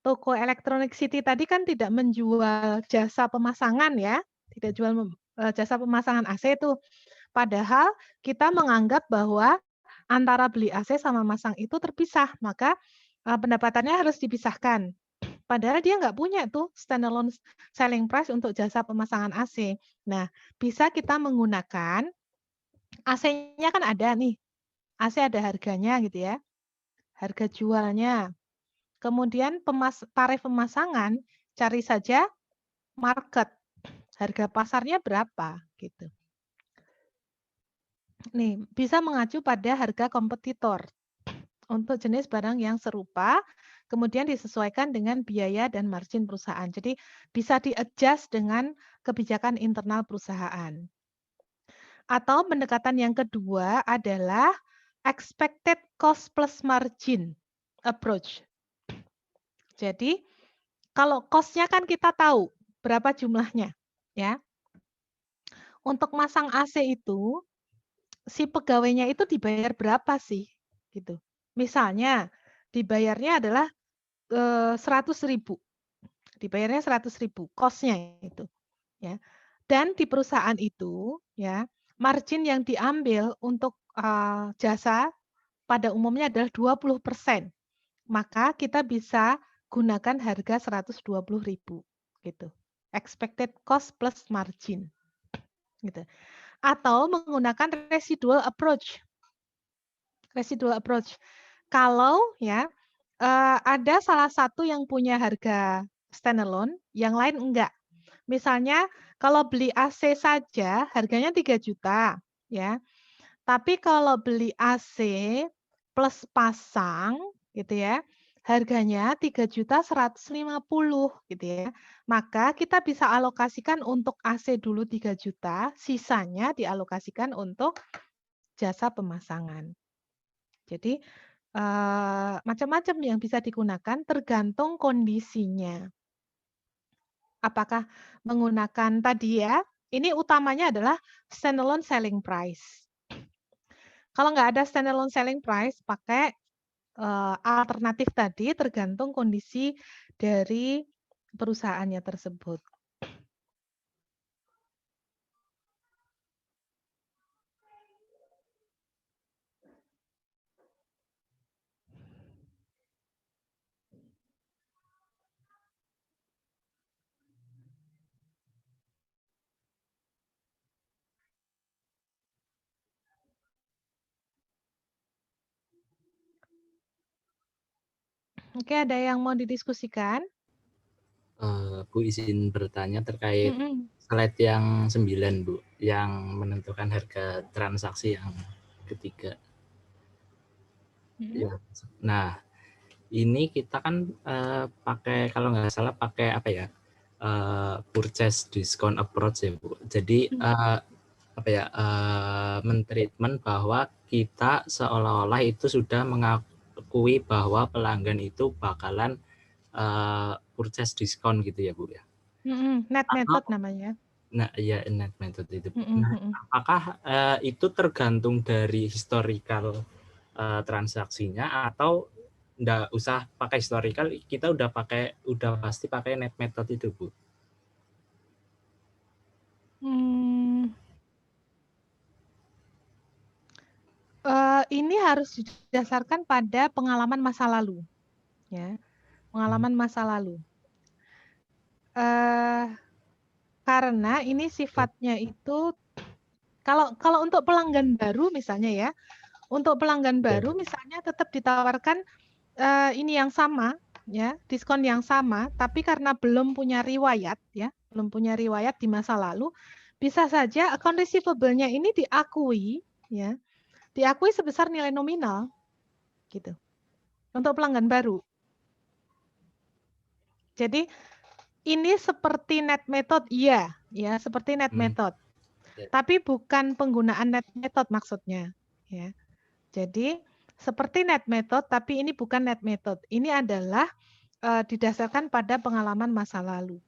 toko Electronic City tadi kan tidak menjual jasa pemasangan ya, tidak jual jasa pemasangan AC itu. Padahal kita menganggap bahwa antara beli AC sama masang itu terpisah, maka pendapatannya harus dipisahkan. Padahal dia nggak punya tuh standalone selling price untuk jasa pemasangan AC. Nah, bisa kita menggunakan AC-nya kan ada nih, AC ada harganya gitu ya, harga jualnya. Kemudian tarif pemasangan, cari saja market, harga pasarnya berapa gitu. Nih, bisa mengacu pada harga kompetitor untuk jenis barang yang serupa, kemudian disesuaikan dengan biaya dan margin perusahaan. Jadi bisa di-adjust dengan kebijakan internal perusahaan. Atau pendekatan yang kedua adalah expected cost plus margin approach. Jadi kalau cost-nya kan kita tahu berapa jumlahnya, ya. Untuk masang AC itu si pegawainya itu dibayar berapa sih, gitu. Misalnya dibayarnya adalah 100.000, dibayarnya 100.000, cost-nya itu, ya. Dan di perusahaan itu, ya, margin yang diambil untuk jasa pada umumnya adalah 20%. Maka kita bisa gunakan harga 120.000 gitu. Expected cost plus margin. Gitu. Atau menggunakan residual approach. Residual approach. Kalau ya ada salah satu yang punya harga standalone, yang lain enggak. Misalnya kalau beli AC saja harganya 3 juta, ya. Tapi kalau beli AC plus pasang gitu ya, harganya 3.150.000 gitu ya. Maka kita bisa alokasikan untuk AC dulu 3 juta, sisanya dialokasikan untuk jasa pemasangan. Jadi macam-macam yang bisa digunakan tergantung kondisinya. Apakah menggunakan tadi ya, ini utamanya adalah standalone selling price. Kalau nggak ada standalone selling price, pakai alternatif tadi tergantung kondisi dari perusahaannya tersebut. Oke, ada yang mau didiskusikan? Bu izin bertanya terkait slide yang 9, Bu, yang menentukan harga transaksi yang ketiga. Ya. Nah, ini kita kan pakai, kalau nggak salah pakai apa ya, purchase discount approach ya, Bu. Jadi apa ya, mentreatment bahwa kita seolah-olah itu sudah mengakui bahwa pelanggan itu bakalan purchase diskon gitu ya, Bu ya. Net method namanya. Nah, ya net method itu. Nah, apakah itu tergantung dari historical transaksinya atau enggak usah pakai historical, kita udah pasti pakai net method itu, Bu? Ini harus didasarkan pada pengalaman masa lalu, ya, pengalaman masa lalu. Karena ini sifatnya itu kalau untuk pelanggan baru misalnya ya, untuk pelanggan baru misalnya tetap ditawarkan ini yang sama, ya, diskon yang sama, tapi karena belum punya riwayat, ya, belum punya riwayat di masa lalu, bisa saja account receivable-nya ini diakui, ya, diakui sebesar nilai nominal gitu. Untuk pelanggan baru. Jadi ini seperti net method, iya, ya seperti net method. Tapi bukan penggunaan net method maksudnya, ya. Jadi seperti net method, tapi ini bukan net method. Ini adalah didasarkan pada pengalaman masa lalu.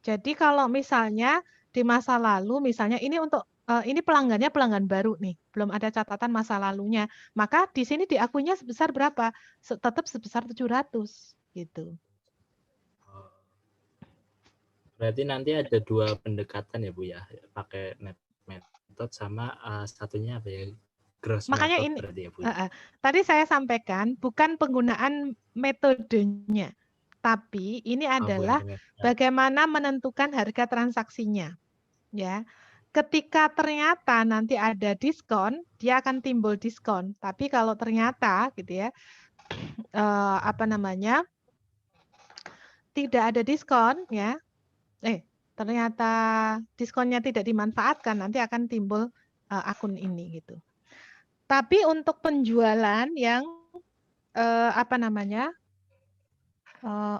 Jadi kalau misalnya di masa lalu, misalnya ini untuk ini pelanggannya pelanggan baru nih, belum ada catatan masa lalunya, maka di sini diakuinya sebesar berapa? Tetap sebesar 700 gitu. Berarti nanti ada 2 pendekatan ya Bu ya, pakai net method sama satunya apa ya, gross Makanya method ini berarti ya Bu. tadi saya sampaikan bukan penggunaan metodenya, tapi ini adalah bagaimana menentukan harga transaksinya, ya. Ketika ternyata nanti ada diskon, dia akan timbul diskon. Tapi kalau ternyata gitu ya, tidak ada diskon, ya, ternyata diskonnya tidak dimanfaatkan, nanti akan timbul akun ini gitu. Tapi untuk penjualan yang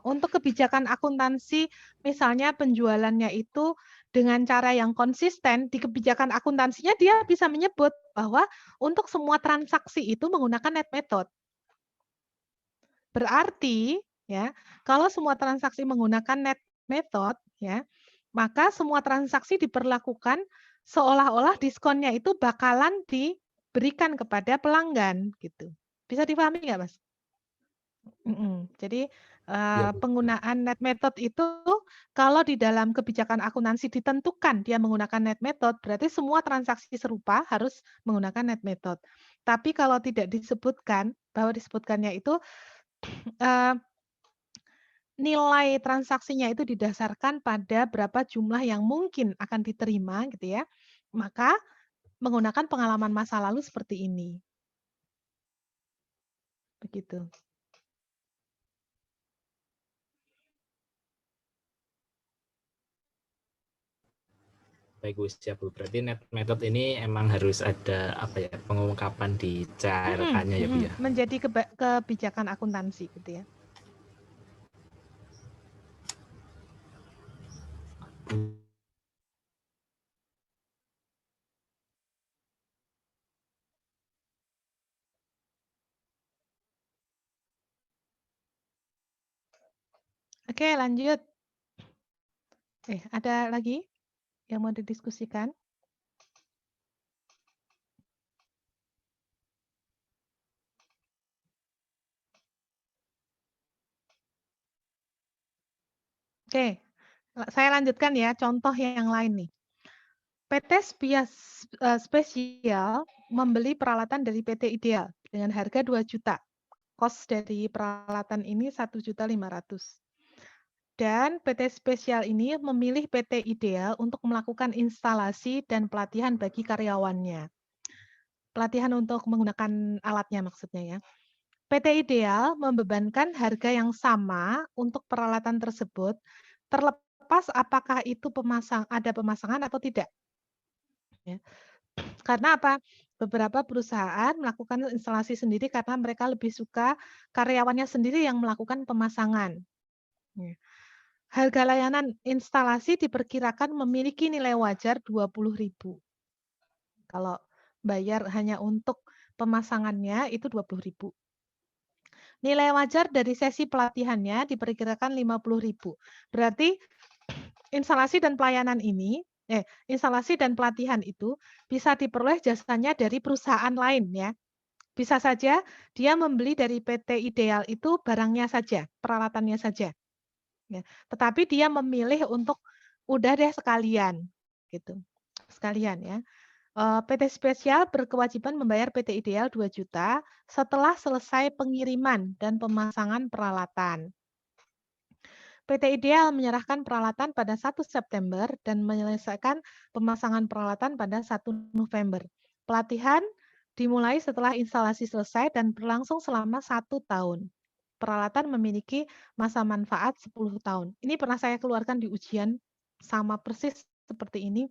untuk kebijakan akuntansi, misalnya penjualannya itu dengan cara yang konsisten, di kebijakan akuntansinya dia bisa menyebut bahwa untuk semua transaksi itu menggunakan net method. Berarti, ya, kalau semua transaksi menggunakan net method, ya, maka semua transaksi diperlakukan seolah-olah diskonnya itu bakalan diberikan kepada pelanggan, gitu. Bisa dipahami nggak, Mas? Jadi penggunaan net method itu kalau di dalam kebijakan akuntansi ditentukan dia menggunakan net method, berarti semua transaksi serupa harus menggunakan net method. Tapi kalau tidak disebutkan, bahwa disebutkannya itu nilai transaksinya itu didasarkan pada berapa jumlah yang mungkin akan diterima gitu ya, maka menggunakan pengalaman masa lalu seperti ini. Begitu. Baik Bu, siap Bu. Berarti net method ini emang harus ada apa ya, pengungkapan di CRK-nya ya Bu ya. Menjadi kebijakan akuntansi gitu ya. Oke, lanjut. Ada lagi yang mau didiskusikan? Oke, saya lanjutkan ya, contoh yang lain nih. PT Spesial membeli peralatan dari PT Ideal dengan harga 2 juta. Kos dari peralatan ini 1.500.000. Dan PT Spesial ini memilih PT Ideal untuk melakukan instalasi dan pelatihan bagi karyawannya. Pelatihan untuk menggunakan alatnya maksudnya ya. PT Ideal membebankan harga yang sama untuk peralatan tersebut, terlepas apakah itu ada pemasangan atau tidak. Ya. Karena apa? Beberapa perusahaan melakukan instalasi sendiri karena mereka lebih suka karyawannya sendiri yang melakukan pemasangan. Ya. Harga layanan instalasi diperkirakan memiliki nilai wajar 20.000. Kalau bayar hanya untuk pemasangannya itu 20.000. Nilai wajar dari sesi pelatihannya diperkirakan 50.000. Berarti instalasi dan pelayanan ini, instalasi dan pelatihan itu bisa diperoleh jasanya dari perusahaan lain ya. Bisa saja dia membeli dari PT Ideal itu barangnya saja, peralatannya saja. Ya. Tetapi dia memilih untuk udah deh sekalian, gitu, sekalian ya. PT Spesial berkewajiban membayar PT Ideal 2 juta setelah selesai pengiriman dan pemasangan peralatan. PT Ideal menyerahkan peralatan pada 1 September dan menyelesaikan pemasangan peralatan pada 1 November. Pelatihan dimulai setelah instalasi selesai dan berlangsung selama 1 tahun. Peralatan memiliki masa manfaat 10 tahun. Ini pernah saya keluarkan di ujian, sama persis seperti ini.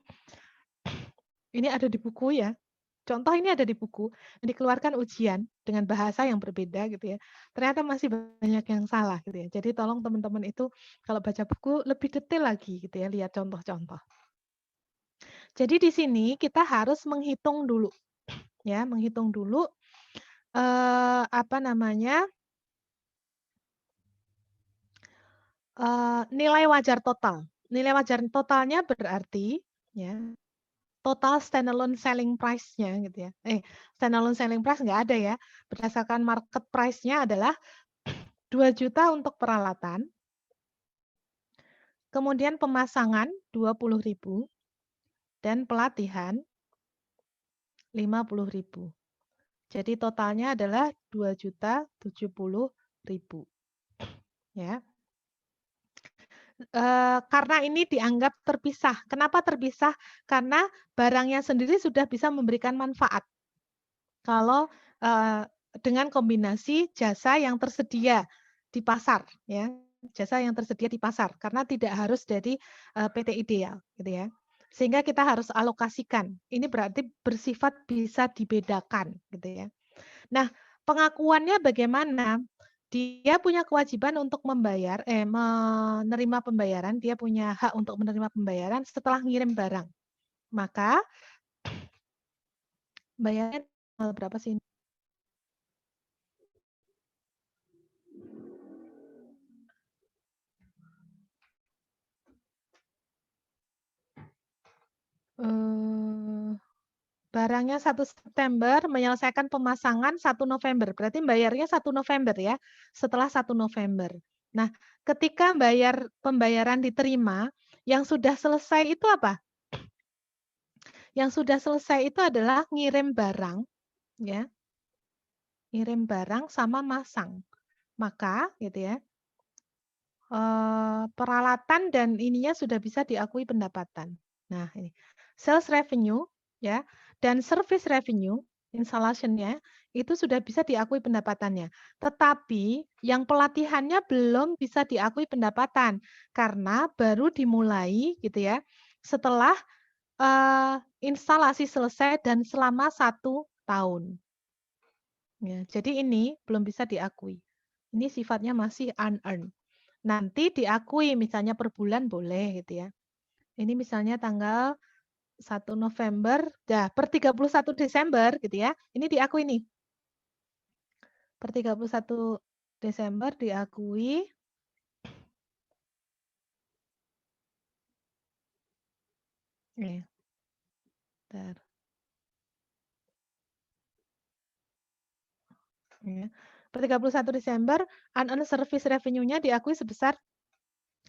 Ini ada di buku ya. contoh ini ada di buku, dikeluarkan ujian dengan bahasa yang berbeda gitu ya. Ternyata masih banyak yang salah gitu ya. Jadi tolong teman-teman itu kalau baca buku lebih detail lagi gitu ya, lihat contoh-contoh. Jadi di sini kita harus menghitung dulu ya, menghitung dulu apa namanya? Nilai wajar total. Nilai wajar totalnya berarti ya, total standalone selling price-nya gitu ya. Standalone selling price nggak ada ya. Berdasarkan market price-nya adalah 2 juta untuk peralatan. Kemudian pemasangan 20.000 dan pelatihan 50.000. Jadi totalnya adalah 2.070.000 ya. Karena ini dianggap terpisah. Kenapa terpisah? Karena barangnya sendiri sudah bisa memberikan manfaat. Kalau dengan kombinasi jasa yang tersedia di pasar, ya, jasa yang tersedia di pasar, karena tidak harus dari PT Ideal, gitu ya. Sehingga kita harus alokasikan. Ini berarti bersifat bisa dibedakan, gitu ya. Nah, pengakuannya bagaimana? Dia punya kewajiban untuk menerima pembayaran, dia punya hak untuk menerima pembayaran setelah ngirim barang. Maka bayarnya tanggal berapa sih? Barangnya 1 September, menyelesaikan pemasangan 1 November. Berarti bayarnya 1 November ya, setelah 1 November. Nah, ketika pembayaran diterima, yang sudah selesai itu apa? Yang sudah selesai itu adalah ngirim barang, ya. Ngirim barang sama masang. Maka gitu ya, peralatan dan ininya sudah bisa diakui pendapatan. Nah, ini sales revenue ya dan service revenue installation-nya itu sudah bisa diakui pendapatannya. Tetapi yang pelatihannya belum bisa diakui pendapatan karena baru dimulai gitu ya setelah instalasi selesai dan selama 1 tahun. Ya, jadi ini belum bisa diakui. Ini sifatnya masih unearned. Nanti diakui misalnya per bulan boleh gitu ya. Ini misalnya tanggal 1 November, per 31 Desember gitu ya. Ini diakui nih. Per 31 Desember diakui. Nih. Bentar. Ya. Per 31 Desember unearned service revenue-nya diakui sebesar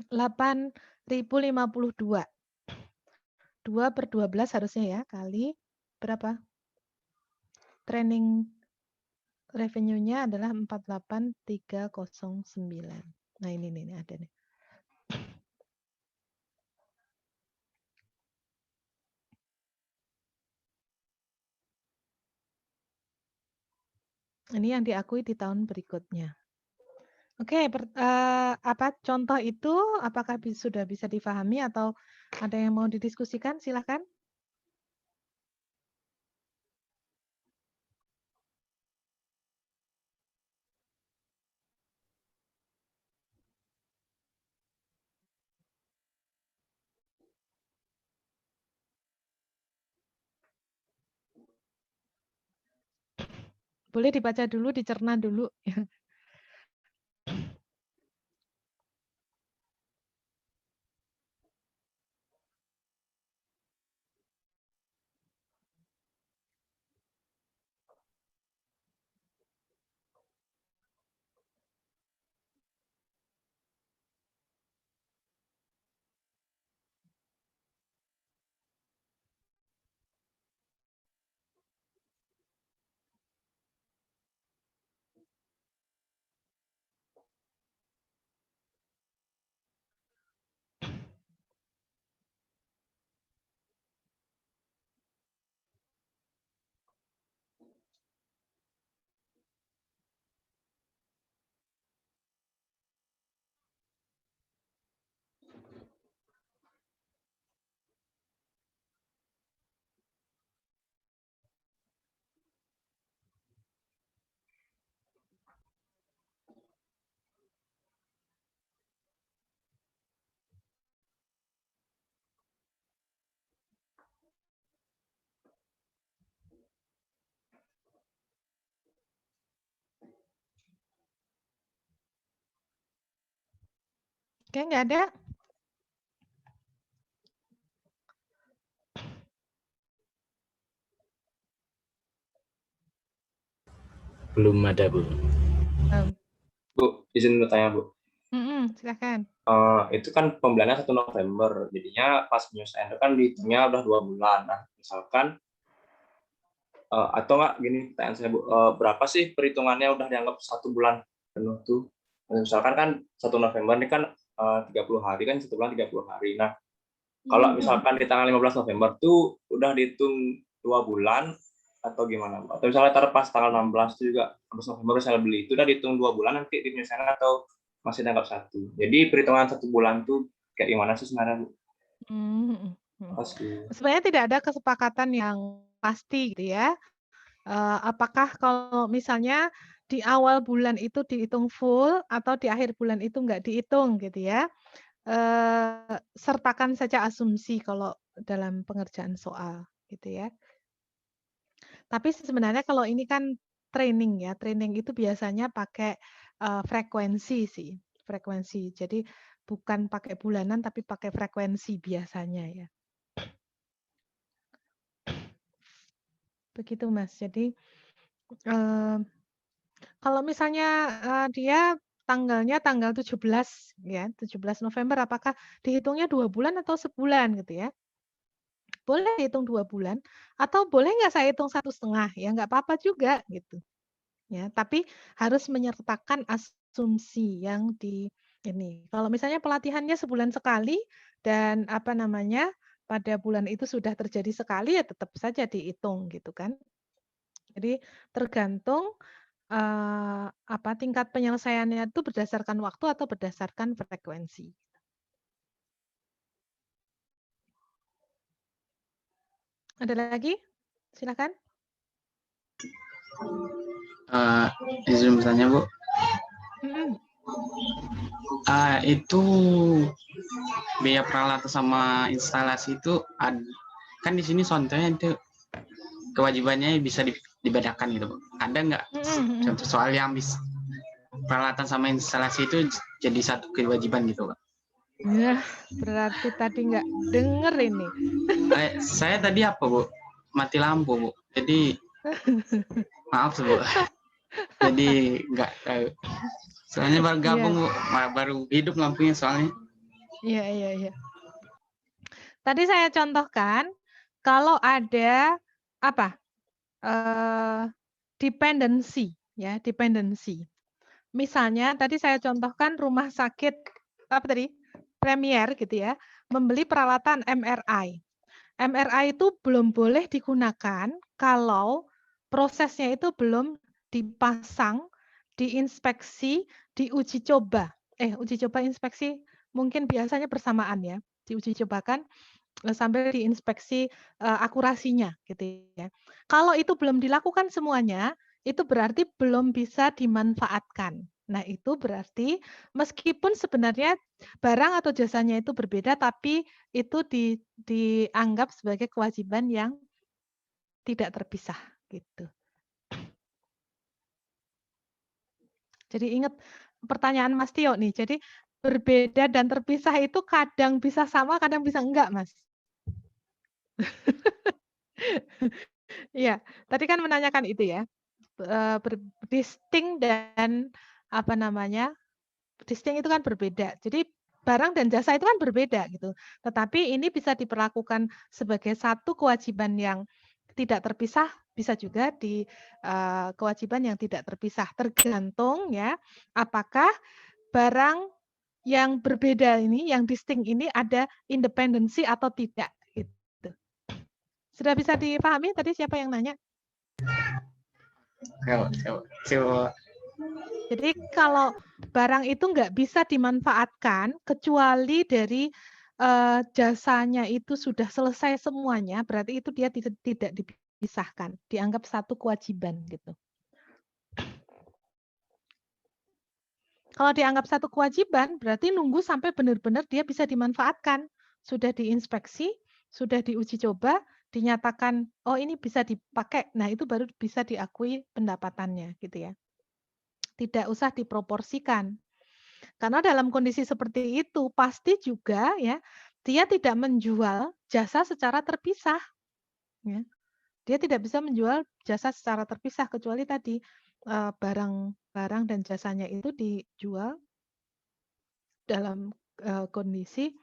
8.052. 2 per 12 harusnya ya, kali berapa? Training revenue-nya adalah 48309. Nah, ini nih ada nih. Ini yang diakui di tahun berikutnya. Oke, apa contoh itu apakah sudah bisa difahami atau ada yang mau didiskusikan? Silahkan. Boleh dibaca dulu, dicerna dulu. Oke, nggak ada? Belum ada, Bu. Bu, izin bertanya, Bu. Silakan. Itu kan pembeliannya 1 November, jadinya pas penyelesaian itu kan dihitungnya udah 2 bulan. Nah, misalkan atau enggak gini pertanyaan saya, Bu, berapa sih perhitungannya udah dianggap 1 bulan penuh tuh? Misalkan kan 1 November ini kan 30 hari kan 1 bulan 30 hari. Nah, kalau misalkan di tanggal 15 November tuh udah dihitung 2 bulan atau gimana, Bu? Atau misalnya pas tanggal 16 itu juga 16 November saya beli itu udah dihitung 2 bulan nanti di penyelesaian atau masih dianggap 1? Jadi perhitungan 1 bulan tuh kayak gimana sih sebenarnya, Bu? Makasih. Sebenarnya tidak ada kesepakatan yang pasti gitu ya. Apakah kalau misalnya di awal bulan itu dihitung full atau di akhir bulan itu nggak dihitung gitu ya. Sertakan saja asumsi kalau dalam pengerjaan soal gitu ya. Tapi sebenarnya kalau ini kan training ya, training itu biasanya pakai frekuensi sih, frekuensi. Jadi bukan pakai bulanan tapi pakai frekuensi biasanya ya. Begitu Mas. Jadi kalau misalnya dia tanggalnya tanggal 17 ya, 17 November apakah dihitungnya 2 bulan atau sebulan gitu ya? Boleh hitung 2 bulan atau boleh nggak saya hitung 1,5? Ya nggak apa-apa juga gitu. Ya, tapi harus menyertakan asumsi yang di ini. Kalau misalnya pelatihannya sebulan sekali dan apa namanya, pada bulan itu sudah terjadi sekali ya tetap saja dihitung gitu kan. Jadi tergantung apa tingkat penyelesaiannya itu berdasarkan waktu atau berdasarkan frekuensi. Ada lagi? Silakan. Izin bertanya, Bu. Itu biaya peralatan sama instalasi itu kan di sini contohnya itu kewajibannya bisa dibedakan gitu, Bu. Ada nggak contoh soal yang bisa peralatan sama instalasi itu jadi satu kewajiban gitu, Pak? Ya, berarti tadi nggak denger ini. Saya tadi apa, Bu? Mati lampu, Bu. Jadi maaf, Bu. Jadi nggak tahu. Soalnya baru gabung, Bu. Baru hidup lampunya soalnya. Iya. Tadi saya contohkan kalau ada apa? Dependency, ya, dependency. Misalnya tadi saya contohkan rumah sakit apa tadi? Premier gitu ya, membeli peralatan MRI. MRI itu belum boleh digunakan kalau prosesnya itu belum dipasang, diinspeksi, diuji coba. Uji coba inspeksi mungkin biasanya bersamaan ya, diuji cobakan sambil diinspeksi akurasinya gitu ya. Kalau itu belum dilakukan semuanya, itu berarti belum bisa dimanfaatkan. Nah, itu berarti meskipun sebenarnya barang atau jasanya itu berbeda, tapi itu dianggap sebagai kewajiban yang tidak terpisah gitu. Jadi ingat pertanyaan Mas Tio nih. Jadi berbeda dan terpisah itu kadang bisa sama, kadang bisa enggak, Mas. Iya, tadi kan menanyakan itu ya. Distinct dan apa namanya? Distinct itu kan berbeda. Jadi barang dan jasa itu kan berbeda gitu. Tetapi ini bisa diperlakukan sebagai satu kewajiban yang tidak terpisah, bisa juga di kewajiban yang tidak terpisah. Tergantung ya, apakah barang yang berbeda ini, yang distinct ini ada independensi atau tidak. Gitu. Sudah bisa dipahami tadi siapa yang nanya? Jadi kalau barang itu nggak bisa dimanfaatkan kecuali dari jasanya itu sudah selesai semuanya, berarti itu dia tidak dipisahkan, dianggap satu kewajiban gitu. Kalau dianggap satu kewajiban, berarti nunggu sampai benar-benar dia bisa dimanfaatkan, sudah diinspeksi, sudah diuji coba, dinyatakan oh ini bisa dipakai, nah itu baru bisa diakui pendapatannya gitu ya. Tidak usah diproporsikan. Karena dalam kondisi seperti itu pasti juga ya dia tidak menjual jasa secara terpisah ya. Dia tidak bisa menjual jasa secara terpisah kecuali tadi barang dan jasanya itu dijual dalam kondisi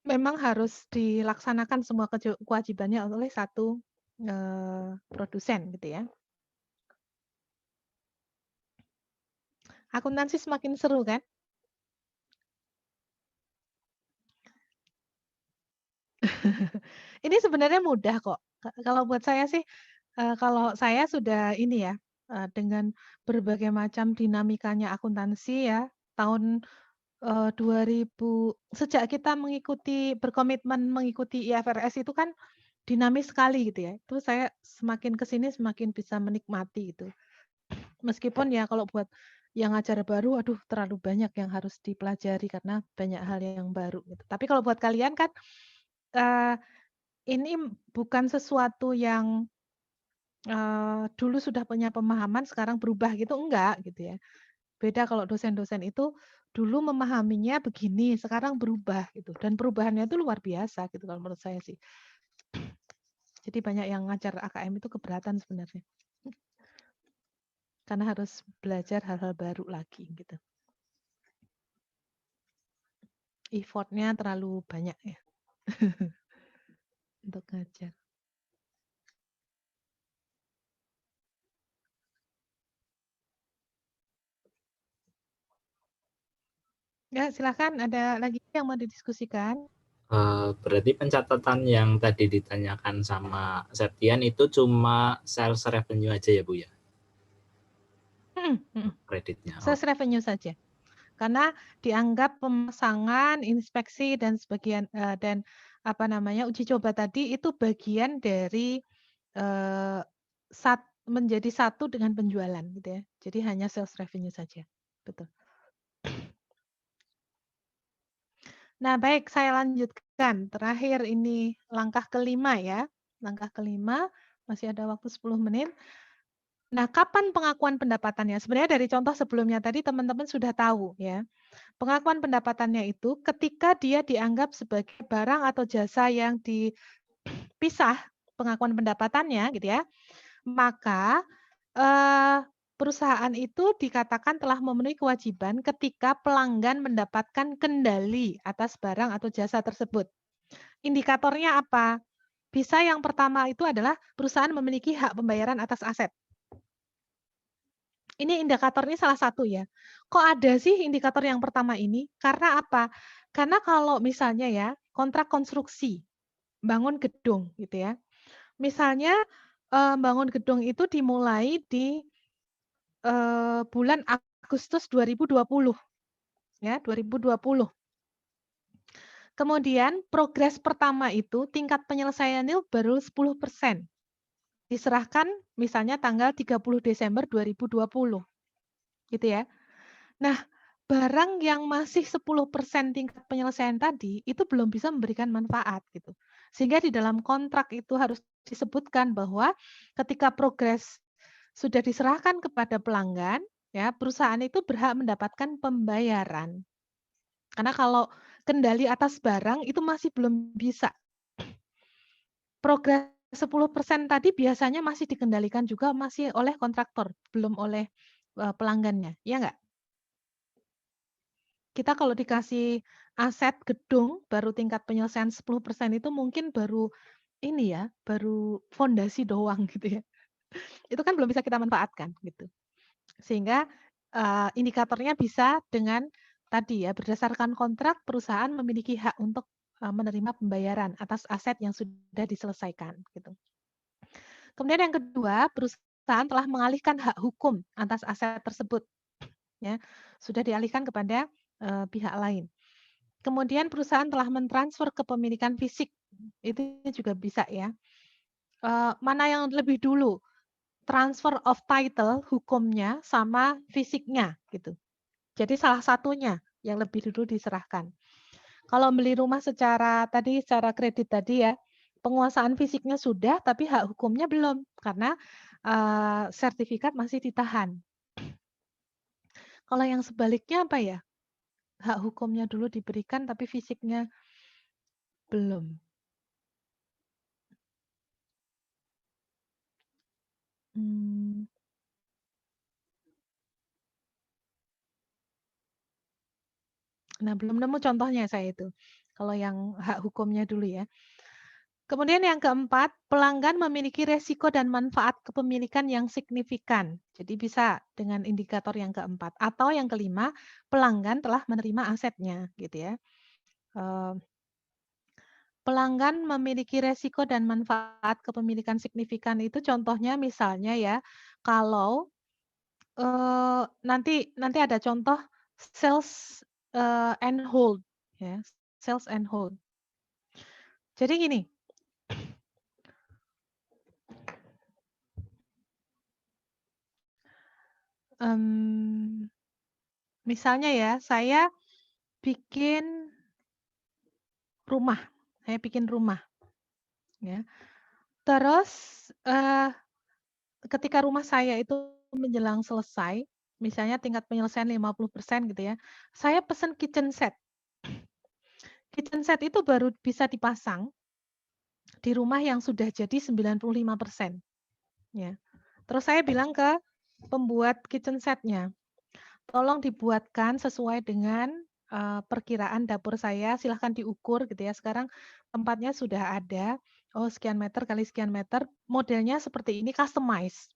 memang harus dilaksanakan semua kewajibannya oleh satu produsen gitu ya. Akuntansi semakin seru kan? Ini sebenarnya mudah kok. Kalau buat saya sih, kalau saya sudah ini ya, dengan berbagai macam dinamikanya akuntansi ya, tahun 2000 sejak kita berkomitmen mengikuti IFRS itu kan dinamis sekali gitu ya. Itu saya semakin ke sini semakin bisa menikmati itu. Meskipun ya kalau buat yang ajar baru, aduh terlalu banyak yang harus dipelajari karena banyak hal yang baru gitu. Tapi kalau buat kalian kan ini bukan sesuatu yang dulu sudah punya pemahaman sekarang berubah gitu, enggak gitu ya. Beda kalau dosen-dosen itu dulu memahaminya begini, sekarang berubah gitu. Dan perubahannya itu luar biasa gitu kalau menurut saya sih. Jadi banyak yang ngajar AKM itu keberatan sebenarnya. Karena harus belajar hal-hal baru lagi gitu. Effort-nya terlalu banyak ya. Untuk ngajar. Ya, silakan ada lagi yang mau didiskusikan? Berarti pencatatan yang tadi ditanyakan sama Septian itu cuma sales revenue aja ya Bu ya? Kreditnya. Sales revenue saja. Karena dianggap pemasangan, inspeksi dan sebagian dan apa namanya uji coba tadi itu bagian dari menjadi satu dengan penjualan gitu ya. Jadi hanya sales revenue saja. Betul. Nah, baik saya lanjutkan. Terakhir ini langkah kelima ya. Langkah kelima masih ada waktu 10 menit. Nah, kapan pengakuan pendapatannya? Sebenarnya dari contoh sebelumnya tadi teman-teman sudah tahu ya. Pengakuan pendapatannya itu ketika dia dianggap sebagai barang atau jasa yang dipisah pengakuan pendapatannya gitu ya. Maka perusahaan itu dikatakan telah memenuhi kewajiban ketika pelanggan mendapatkan kendali atas barang atau jasa tersebut. Indikatornya apa? Bisa yang pertama itu adalah perusahaan memiliki hak pembayaran atas aset. Ini indikatornya salah satu ya. Kok ada sih indikator yang pertama ini? Karena apa? Karena kalau misalnya ya, kontrak konstruksi, bangun gedung gitu ya. Misalnya bangun gedung itu dimulai di bulan Agustus 2020 ya, 2020. Kemudian progres pertama itu tingkat penyelesaiannya baru 10%. Diserahkan misalnya tanggal 30 Desember 2020. Gitu ya. Nah, barang yang masih 10% tingkat penyelesaian tadi itu belum bisa memberikan manfaat gitu. Sehingga di dalam kontrak itu harus disebutkan bahwa ketika progres sudah diserahkan kepada pelanggan, ya, perusahaan itu berhak mendapatkan pembayaran. Karena kalau kendali atas barang itu masih belum bisa. Progres 10% tadi biasanya masih dikendalikan juga masih oleh kontraktor, belum oleh pelanggannya, ya enggak? Kita kalau dikasih aset gedung baru tingkat penyelesaian 10% itu mungkin baru ini ya, baru fondasi doang gitu ya. Itu kan belum bisa kita manfaatkan gitu. Sehingga indikatornya bisa dengan tadi ya, berdasarkan kontrak perusahaan memiliki hak untuk menerima pembayaran atas aset yang sudah diselesaikan gitu. Kemudian yang kedua, perusahaan telah mengalihkan hak hukum atas aset tersebut. Ya, sudah dialihkan kepada pihak lain. Kemudian perusahaan telah mentransfer kepemilikan fisik. Itu juga bisa ya. Mana yang lebih dulu? Transfer of title hukumnya sama fisiknya gitu. Jadi salah satunya yang lebih dulu diserahkan. Kalau beli rumah secara kredit tadi ya, penguasaan fisiknya sudah tapi hak hukumnya belum karena sertifikat masih ditahan. Kalau yang sebaliknya apa ya? Hak hukumnya dulu diberikan tapi fisiknya belum. Hmm. Nah, belum nemu contohnya saya itu. Kalau yang hak hukumnya dulu ya. Kemudian yang keempat, pelanggan memiliki resiko dan manfaat kepemilikan yang signifikan. Jadi bisa dengan indikator yang keempat. Atau yang kelima, pelanggan telah menerima asetnya, gitu ya. Pelanggan memiliki resiko dan manfaat kepemilikan signifikan itu contohnya misalnya ya, kalau nanti ada contoh sales and hold, ya, sales and hold. Jadi gini. Misalnya ya, saya bikin rumah, ya. Terus ketika rumah saya itu menjelang selesai, misalnya tingkat penyelesaian 50% gitu ya, saya pesan kitchen set. Kitchen set itu baru bisa dipasang di rumah yang sudah jadi 95%. Ya. Terus saya bilang ke pembuat kitchen setnya, tolong dibuatkan sesuai dengan perkiraan dapur saya, silahkan diukur gitu ya. Sekarang tempatnya sudah ada, oh sekian meter kali sekian meter, modelnya seperti ini, customize.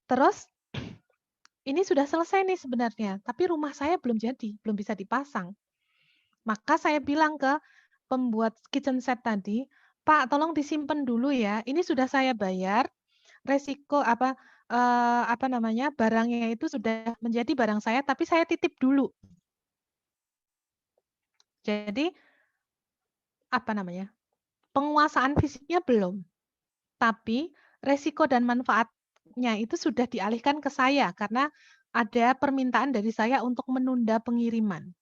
Terus ini sudah selesai nih sebenarnya, tapi rumah saya belum jadi, belum bisa dipasang. Maka saya bilang ke pembuat kitchen set tadi, Pak, tolong disimpan dulu ya. Ini sudah saya bayar. Resiko apa namanya? Barangnya itu sudah menjadi barang saya, tapi saya titip dulu. Jadi apa namanya? Penguasaan fisiknya belum. Tapi resiko dan manfaatnya itu sudah dialihkan ke saya karena ada permintaan dari saya untuk menunda pengiriman.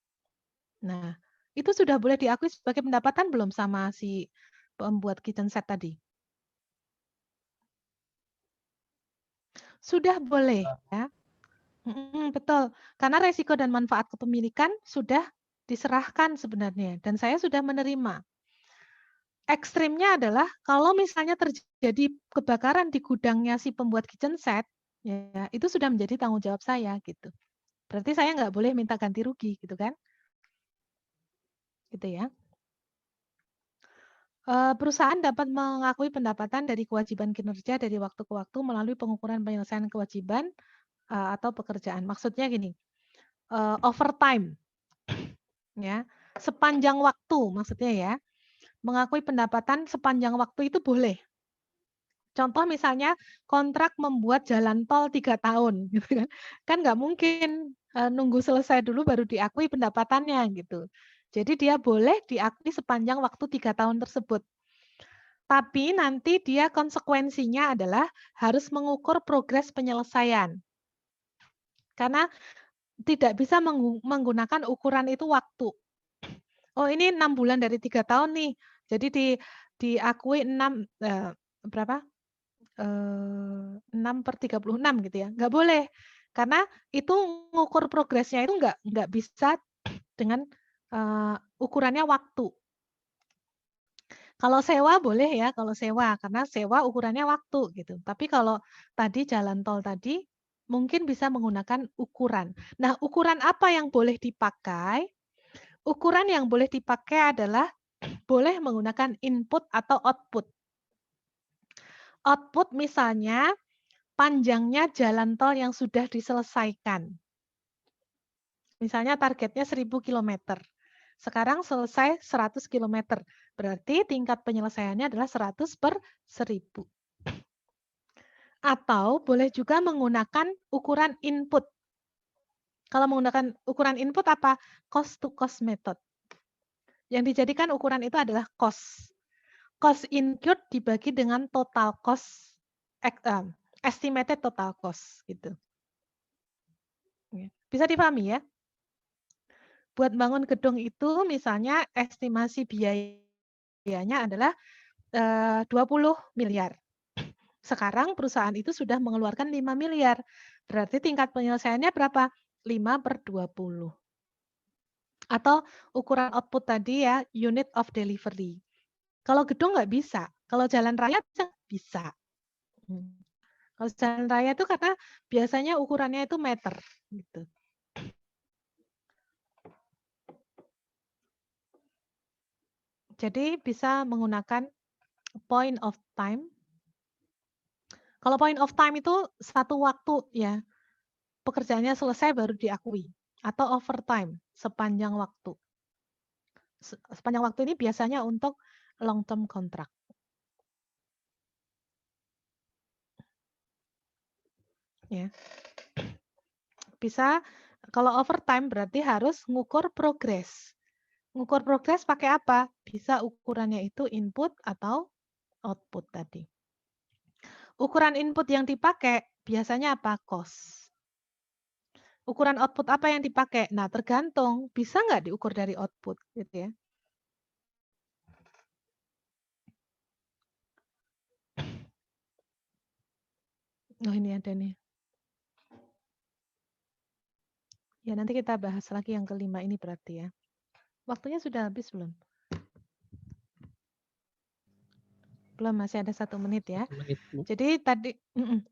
Nah, itu sudah boleh diakui sebagai pendapatan belum sama si pembuat kitchen set tadi? Sudah boleh ya. Betul. Karena resiko dan manfaat kepemilikan sudah diserahkan sebenarnya dan saya sudah menerima. Ekstrimnya adalah kalau misalnya terjadi kebakaran di gudangnya si pembuat kitchen set, ya itu sudah menjadi tanggung jawab saya gitu. Berarti saya nggak boleh minta ganti rugi gitu kan? Gitu ya. Perusahaan dapat mengakui pendapatan dari kewajiban kinerja dari waktu ke waktu melalui pengukuran penyelesaian kewajiban atau pekerjaan. Maksudnya gini, overtime, ya, sepanjang waktu maksudnya ya, mengakui pendapatan sepanjang waktu itu boleh. Contoh misalnya kontrak membuat jalan tol 3 tahun, gitu kan? Kan nggak mungkin nunggu selesai dulu baru diakui pendapatannya gitu. Jadi dia boleh diakui sepanjang waktu 3 tahun tersebut. Tapi nanti dia konsekuensinya adalah harus mengukur progres penyelesaian. Karena tidak bisa menggunakan ukuran itu waktu. Oh ini 6 bulan dari 3 tahun nih. Jadi diakui 6 berapa? 6/36 gitu ya. Nggak boleh. Karena itu ngukur progresnya itu nggak bisa dengan ukurannya waktu. Kalau sewa boleh ya, kalau sewa karena sewa ukurannya waktu gitu. Tapi kalau tadi jalan tol tadi mungkin bisa menggunakan ukuran. Nah, ukuran apa yang boleh dipakai? Ukuran yang boleh dipakai adalah boleh menggunakan input atau output. Output misalnya panjangnya jalan tol yang sudah diselesaikan. Misalnya targetnya 1000 km. Sekarang selesai 100 km. Berarti tingkat penyelesaiannya adalah 100/1000. Atau boleh juga menggunakan ukuran input. Kalau menggunakan ukuran input apa? Cost to cost method. Yang dijadikan ukuran itu adalah cost. Cost incurred dibagi dengan total cost, estimated total cost gitu. Bisa dipahami ya? Buat bangun gedung itu misalnya estimasi biayanya adalah 20 miliar. Sekarang perusahaan itu sudah mengeluarkan 5 miliar. Berarti tingkat penyelesaiannya berapa? 5/20. Atau ukuran output tadi ya, unit of delivery. Kalau gedung nggak bisa, kalau jalan raya bisa. Kalau jalan raya itu karena biasanya ukurannya itu meter gitu. Jadi bisa menggunakan point of time. Kalau point of time itu satu waktu ya, pekerjaannya selesai baru diakui. Atau overtime, sepanjang waktu. Sepanjang waktu ini biasanya untuk long term contract. Ya. Bisa, kalau overtime berarti harus ngukur progres. Ngukur progres pakai apa? Bisa ukurannya itu input atau output tadi. Ukuran input yang dipakai biasanya apa? Cost. Ukuran output apa yang dipakai? Nah, tergantung. Bisa nggak diukur dari output? Gitu ya. Oh, ini ada nih. Ya, nanti kita bahas lagi yang kelima ini berarti ya. Waktunya sudah habis belum? Belum, masih ada 1 menit ya. 1 menit, Bu. Jadi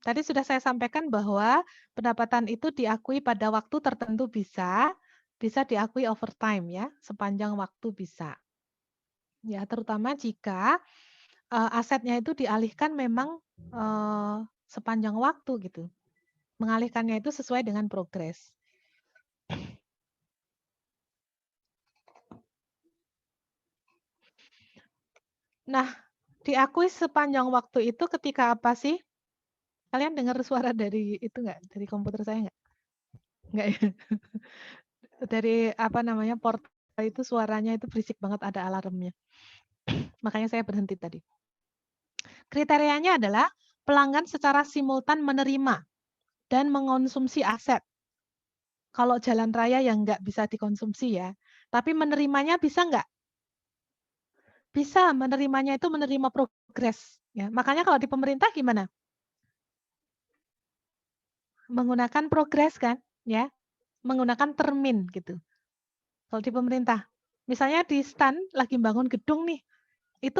tadi sudah saya sampaikan bahwa pendapatan itu diakui pada waktu tertentu bisa diakui overtime ya, sepanjang waktu bisa. Ya, terutama jika asetnya itu dialihkan memang sepanjang waktu gitu. Mengalihkannya itu sesuai dengan progres. Nah, diakui sepanjang waktu itu ketika apa sih? Kalian dengar suara dari itu nggak? Dari komputer saya nggak? Nggak ya? Dari apa namanya, portal itu suaranya itu berisik banget, ada alarmnya. Makanya saya berhenti tadi. Kriterianya adalah pelanggan secara simultan menerima dan mengonsumsi aset. Kalau jalan raya yang nggak bisa dikonsumsi ya, tapi menerimanya bisa nggak? Bisa, menerimanya itu menerima progres. Ya. Makanya kalau di pemerintah gimana? Menggunakan progres kan, ya, menggunakan termin gitu. Kalau di pemerintah, misalnya di STAN lagi bangun gedung nih, itu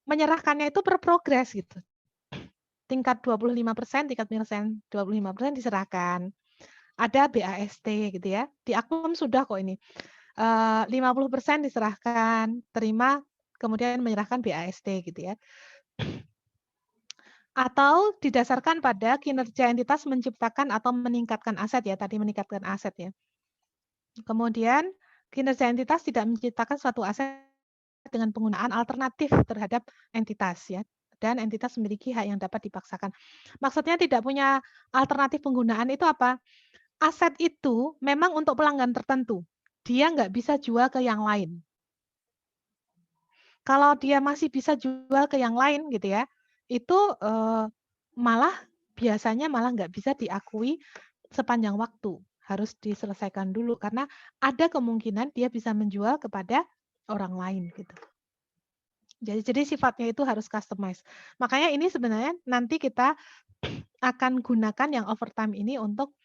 menyerahkannya itu per progres gitu. Tingkat 25%, tingkat penyelesaian 25% diserahkan. Ada BAST gitu ya. Di Akum sudah kok ini. 50% diserahkan, terima, kemudian menyerahkan BAST gitu ya. Atau didasarkan pada kinerja entitas menciptakan atau meningkatkan aset ya, tadi meningkatkan aset ya. Kemudian kinerja entitas tidak menciptakan suatu aset dengan penggunaan alternatif terhadap entitas ya. Dan entitas memiliki hak yang dapat dipaksakan. Maksudnya tidak punya alternatif penggunaan itu apa? Aset itu memang untuk pelanggan tertentu. Dia nggak bisa jual ke yang lain. Kalau dia masih bisa jual ke yang lain gitu ya, itu malah biasanya malah nggak bisa diakui sepanjang waktu. Harus diselesaikan dulu karena ada kemungkinan dia bisa menjual kepada orang lain gitu. Jadi sifatnya itu harus customize. Makanya ini sebenarnya nanti kita akan gunakan yang overtime ini untuk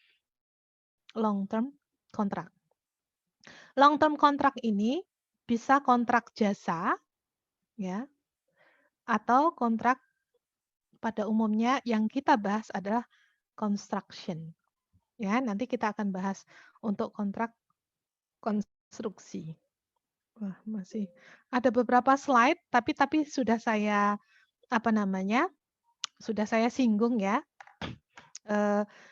long term contract. Long term contract ini bisa kontrak jasa ya atau kontrak pada umumnya yang kita bahas adalah construction. Ya, nanti kita akan bahas untuk kontrak konstruksi. Wah, masih ada beberapa slide tapi sudah saya sudah saya singgung ya.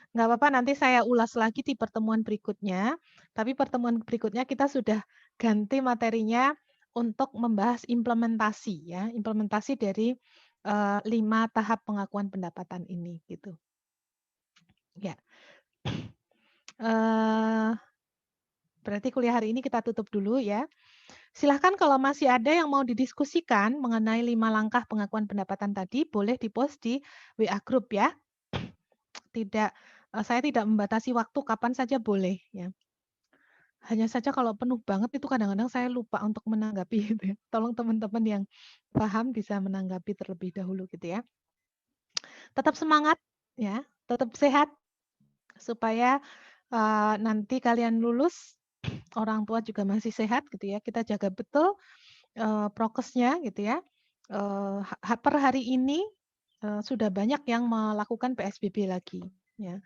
Nggak apa-apa nanti saya ulas lagi di pertemuan berikutnya. Tapi pertemuan berikutnya kita sudah ganti materinya untuk membahas implementasi ya, implementasi dari 5 tahap pengakuan pendapatan ini gitu. Ya. Berarti kuliah hari ini kita tutup dulu ya. Silahkan kalau masih ada yang mau didiskusikan mengenai 5 langkah pengakuan pendapatan tadi, boleh di-post di WA group ya. Saya tidak membatasi waktu, kapan saja boleh ya. Hanya saja kalau penuh banget itu kadang-kadang saya lupa untuk menanggapi gitu ya. Tolong teman-teman yang paham bisa menanggapi terlebih dahulu gitu ya. Tetap semangat ya, tetap sehat supaya nanti kalian lulus, orang tua juga masih sehat gitu ya, kita jaga betul prokesnya gitu ya. Per hari ini sudah banyak yang melakukan PSBB lagi ya.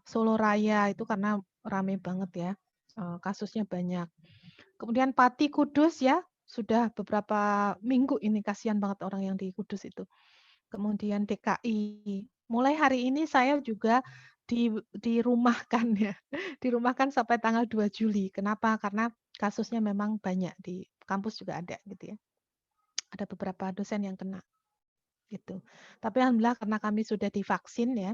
Solo Raya itu karena rame banget ya, kasusnya banyak. Kemudian Pati Kudus ya, sudah beberapa minggu ini kasihan banget orang yang di Kudus itu. Kemudian DKI. Mulai hari ini saya juga dirumahkan ya. Dirumahkan sampai tanggal 2 Juli. Kenapa? Karena kasusnya memang banyak di kampus juga ada gitu ya. Ada beberapa dosen yang kena gitu. Tapi alhamdulillah karena kami sudah divaksin ya.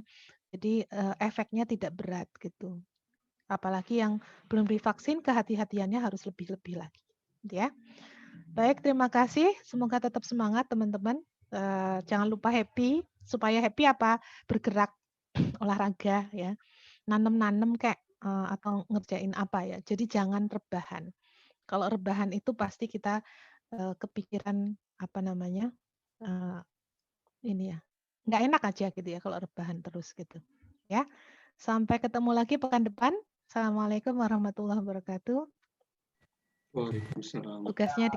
Jadi efeknya tidak berat gitu. Apalagi yang belum divaksin kehati-hatiannya harus lebih-lebih lagi gitu ya. Baik, terima kasih. Semoga tetap semangat teman-teman. Jangan lupa happy. Supaya happy apa? Bergerak, olahraga ya. Nanem-nanem kayak atau ngerjain apa ya. Jadi jangan rebahan. Kalau rebahan itu pasti kita kepikiran apa namanya? Ini ya. Nggak enak aja gitu ya kalau rebahan terus gitu. Ya. Sampai ketemu lagi pekan depan. Assalamualaikum warahmatullahi wabarakatuh. Waalaikumsalam. Tugasnya